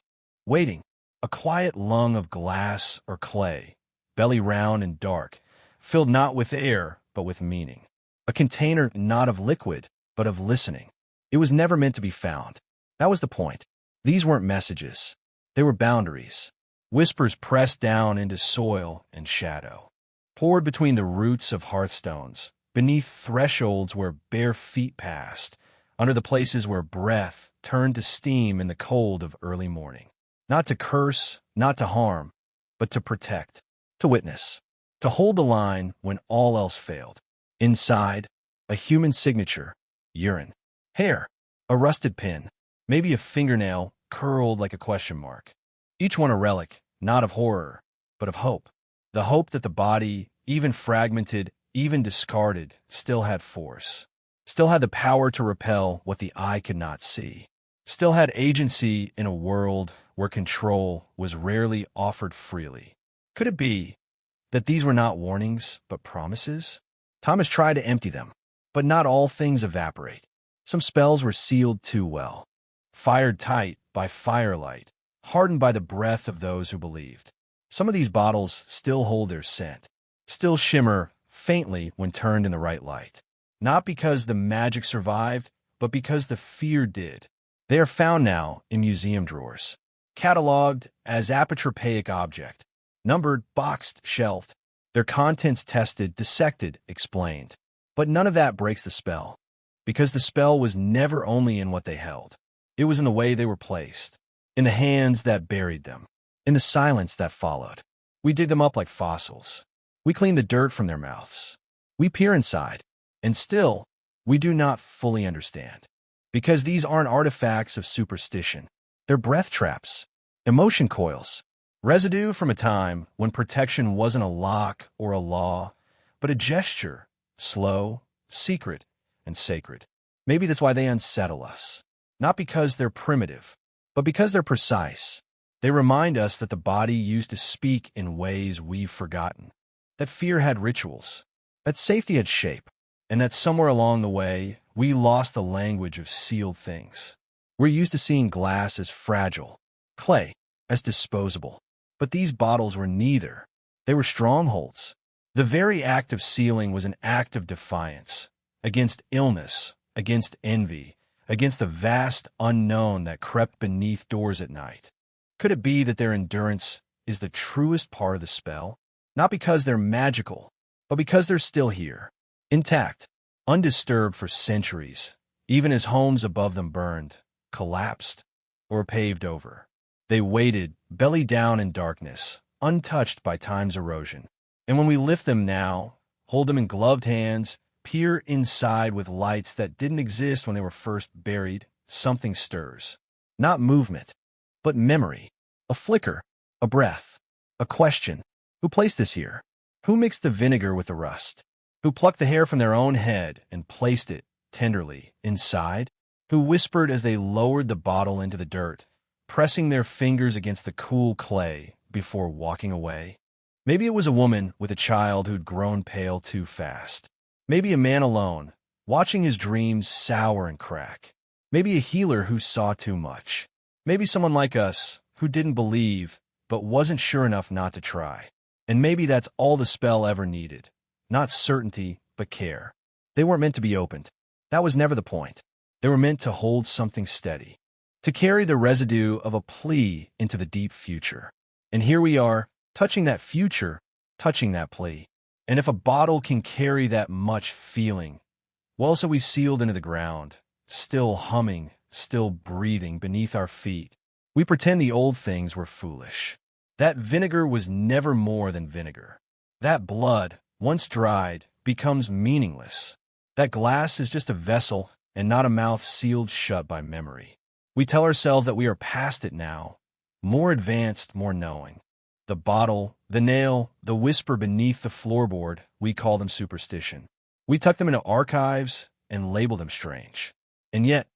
waiting, a quiet lung of glass or clay, belly round and dark, filled not with air, but with meaning. A container not of liquid, but of listening. It was never meant to be found. That was the point. These weren't messages. They were boundaries. Whispers pressed down into soil and shadow. Poured between the roots of hearthstones, beneath thresholds where bare feet passed, under the places where breath turned to steam in the cold of early morning. Not to curse, not to harm, but to protect, to witness, to hold the line when all else failed. Inside, a human signature, urine. Hair, a rusted pin, maybe a fingernail curled like a question mark. Each one a relic, not of horror, but of hope. The hope that the body, even fragmented, even discarded, still had force. Still had the power to repel what the eye could not see. Still had agency in a world where control was rarely offered freely. Could it be that these were not warnings, but promises? Thomas tried to empty them, but not all things evaporate. Some spells were sealed too well, fired tight by firelight, hardened by the breath of those who believed. Some of these bottles still hold their scent, still shimmer faintly when turned in the right light. Not because the magic survived, but because the fear did. They are found now in museum drawers, cataloged as apotropaic object, numbered, boxed, shelved, their contents tested, dissected, explained. But none of that breaks the spell, because the spell was never only in what they held. It was in the way they were placed, in the hands that buried them, in the silence that followed. We dig them up like fossils. We clean the dirt from their mouths. We peer inside, and still, we do not fully understand. Because these aren't artifacts of superstition. They're breath traps, emotion coils, residue from a time when protection wasn't a lock or a law, but a gesture, slow, secret, and sacred. Maybe that's why they unsettle us. Not because they're primitive, but because they're precise. They remind us that the body used to speak in ways we've forgotten, that fear had rituals, that safety had shape, and that somewhere along the way, we lost the language of sealed things. We're used to seeing glass as fragile, clay as disposable. But these bottles were neither. They were strongholds. The very act of sealing was an act of defiance, against illness, against envy, against the vast unknown that crept beneath doors at night. Could it be that their endurance is the truest part of the spell? Not because they're magical, but because they're still here, intact, undisturbed for centuries, even as homes above them burned, collapsed, or paved over. They waited, belly down in darkness, untouched by time's erosion. And when we lift them now, hold them in gloved hands, peer inside with lights that didn't exist when they were first buried, something stirs. Not movement, but memory. A flicker, a breath, a question. Who placed this here? Who mixed the vinegar with the rust? Who plucked the hair from their own head and placed it, tenderly, inside? Who whispered as they lowered the bottle into the dirt, pressing their fingers against the cool clay before walking away? Maybe it was a woman with a child who'd grown pale too fast. Maybe a man alone, watching his dreams sour and crack. Maybe a healer who saw too much. Maybe someone like us who didn't believe but wasn't sure enough not to try. And maybe that's all the spell ever needed. Not certainty, but care. They weren't meant to be opened. That was never the point. They were meant to hold something steady, to carry the residue of a plea into the deep future. And here we are, touching that future, touching that plea. And if a bottle can carry that much feeling, well, so we sealed into the ground, still humming, still breathing beneath our feet. We pretend the old things were foolish. That vinegar was never more than vinegar. That blood, once dried, becomes meaningless. That glass is just a vessel and not a mouth sealed shut by memory. We tell ourselves that we are past it now, more advanced, more knowing. The bottle, the nail, the whisper beneath the floorboard, we call them superstition. We tuck them into archives and label them strange. And yet,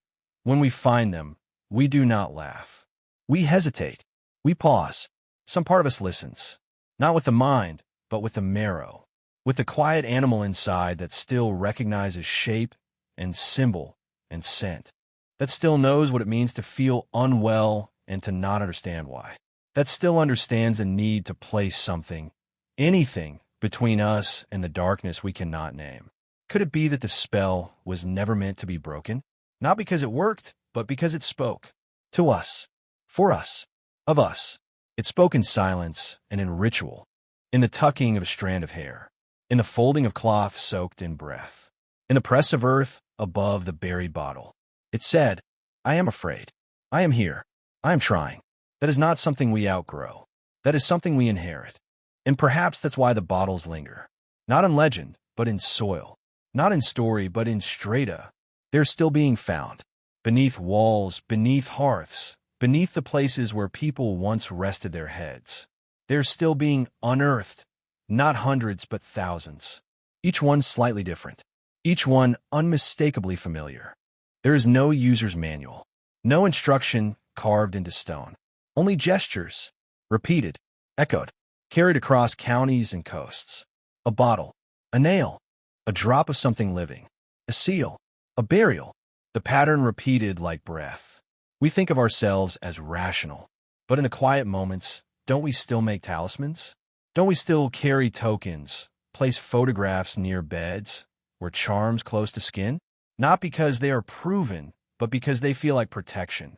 when we find them, we do not laugh. We hesitate. We pause. Some part of us listens, not with the mind, but with the marrow, with the quiet animal inside that still recognizes shape and symbol and scent, that still knows what it means to feel unwell and to not understand why, that still understands the need to place something, anything, between us and the darkness we cannot name. Could it be that the spell was never meant to be broken? Not because it worked, but because it spoke. To us. For us. Of us. It spoke in silence and in ritual, in the tucking of a strand of hair, in the folding of cloth soaked in breath, in the press of earth above the buried bottle. It said, I am afraid. I am here. I am trying. That is not something we outgrow. That is something we inherit. And perhaps that's why the bottles linger. Not in legend, but in soil. Not in story, but in strata. They're still being found. Beneath walls, beneath hearths, beneath the places where people once rested their heads. They're still being unearthed. Not hundreds, but thousands. Each one slightly different. Each one unmistakably familiar. There is no user's manual. No instruction carved into stone. Only gestures, repeated, echoed, carried across counties and coasts. A bottle, a nail, a drop of something living, a seal, a burial, the pattern repeated like breath. We think of ourselves as rational, but in the quiet moments, don't we still make talismans? Don't we still carry tokens, place photographs near beds, wear charms close to skin? Not because they are proven, but because they feel like protection.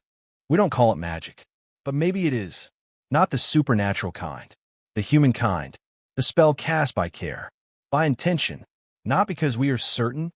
We don't call it magic, but maybe it is. Not the supernatural kind, the human kind, the spell cast by care, by intention, not because we are certain,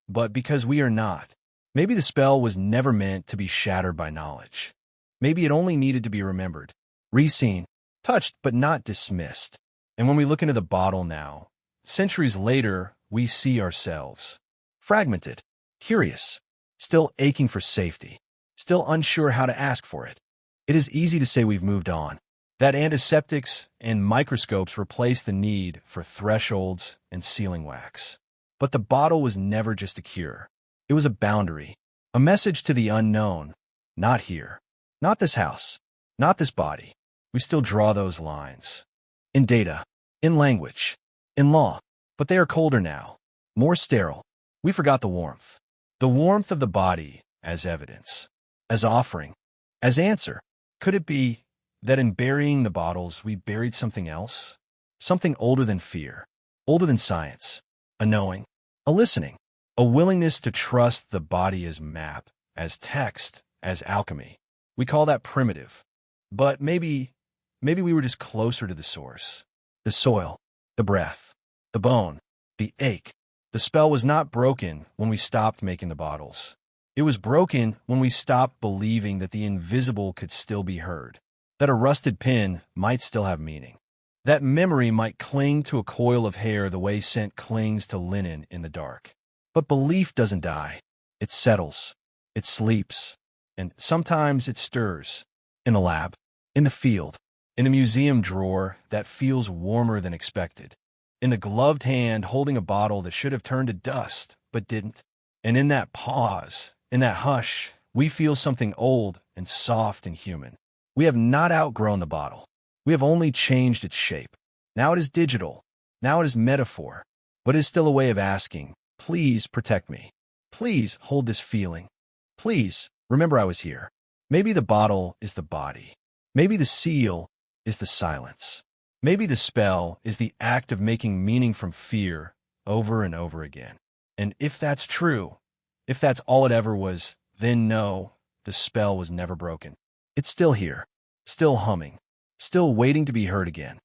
but because we are not. Maybe the spell was never meant to be shattered by knowledge. Maybe it only needed to be remembered, re-seen, touched, but not dismissed. And when we look into the bottle now, centuries later, we see ourselves. Fragmented, curious, still aching for safety, still unsure how to ask for it. It is easy to say we've moved on, that antiseptics and microscopes replace the need for thresholds and sealing wax. But the bottle was never just a cure. It was a boundary, a message to the unknown. Not here, not this house, not this body. We still draw those lines. In data, in language, in law. But they are colder now, more sterile. We forgot the warmth. The warmth of the body as evidence, as offering, as answer. Could it be that in burying the bottles, we buried something else? Something older than fear, older than science, a knowing, a listening, a willingness to trust the body as map, as text, as alchemy. We call that primitive. But maybe we were just closer to the source. The soil, the breath, the bone, the ache. The spell was not broken when we stopped making the bottles. It was broken when we stopped believing that the invisible could still be heard, that a rusted pin might still have meaning, that memory might cling to a coil of hair the way scent clings to linen in the dark. But belief doesn't die. It settles. It sleeps. And sometimes it stirs. In a lab, in the field, in a museum drawer that feels warmer than expected, in the gloved hand holding a bottle that should have turned to dust but didn't. And in that pause, in that hush, we feel something old and soft and human. We have not outgrown the bottle. We have only changed its shape. Now it is digital. Now it is metaphor. But it is still a way of asking, please protect me. Please hold this feeling. Please remember I was here. Maybe the bottle is the body. Maybe the seal is the silence. Maybe the spell is the act of making meaning from fear over and over again. And if that's true, if that's all it ever was, then no, the spell was never broken. It's still here, still humming, still waiting to be heard again.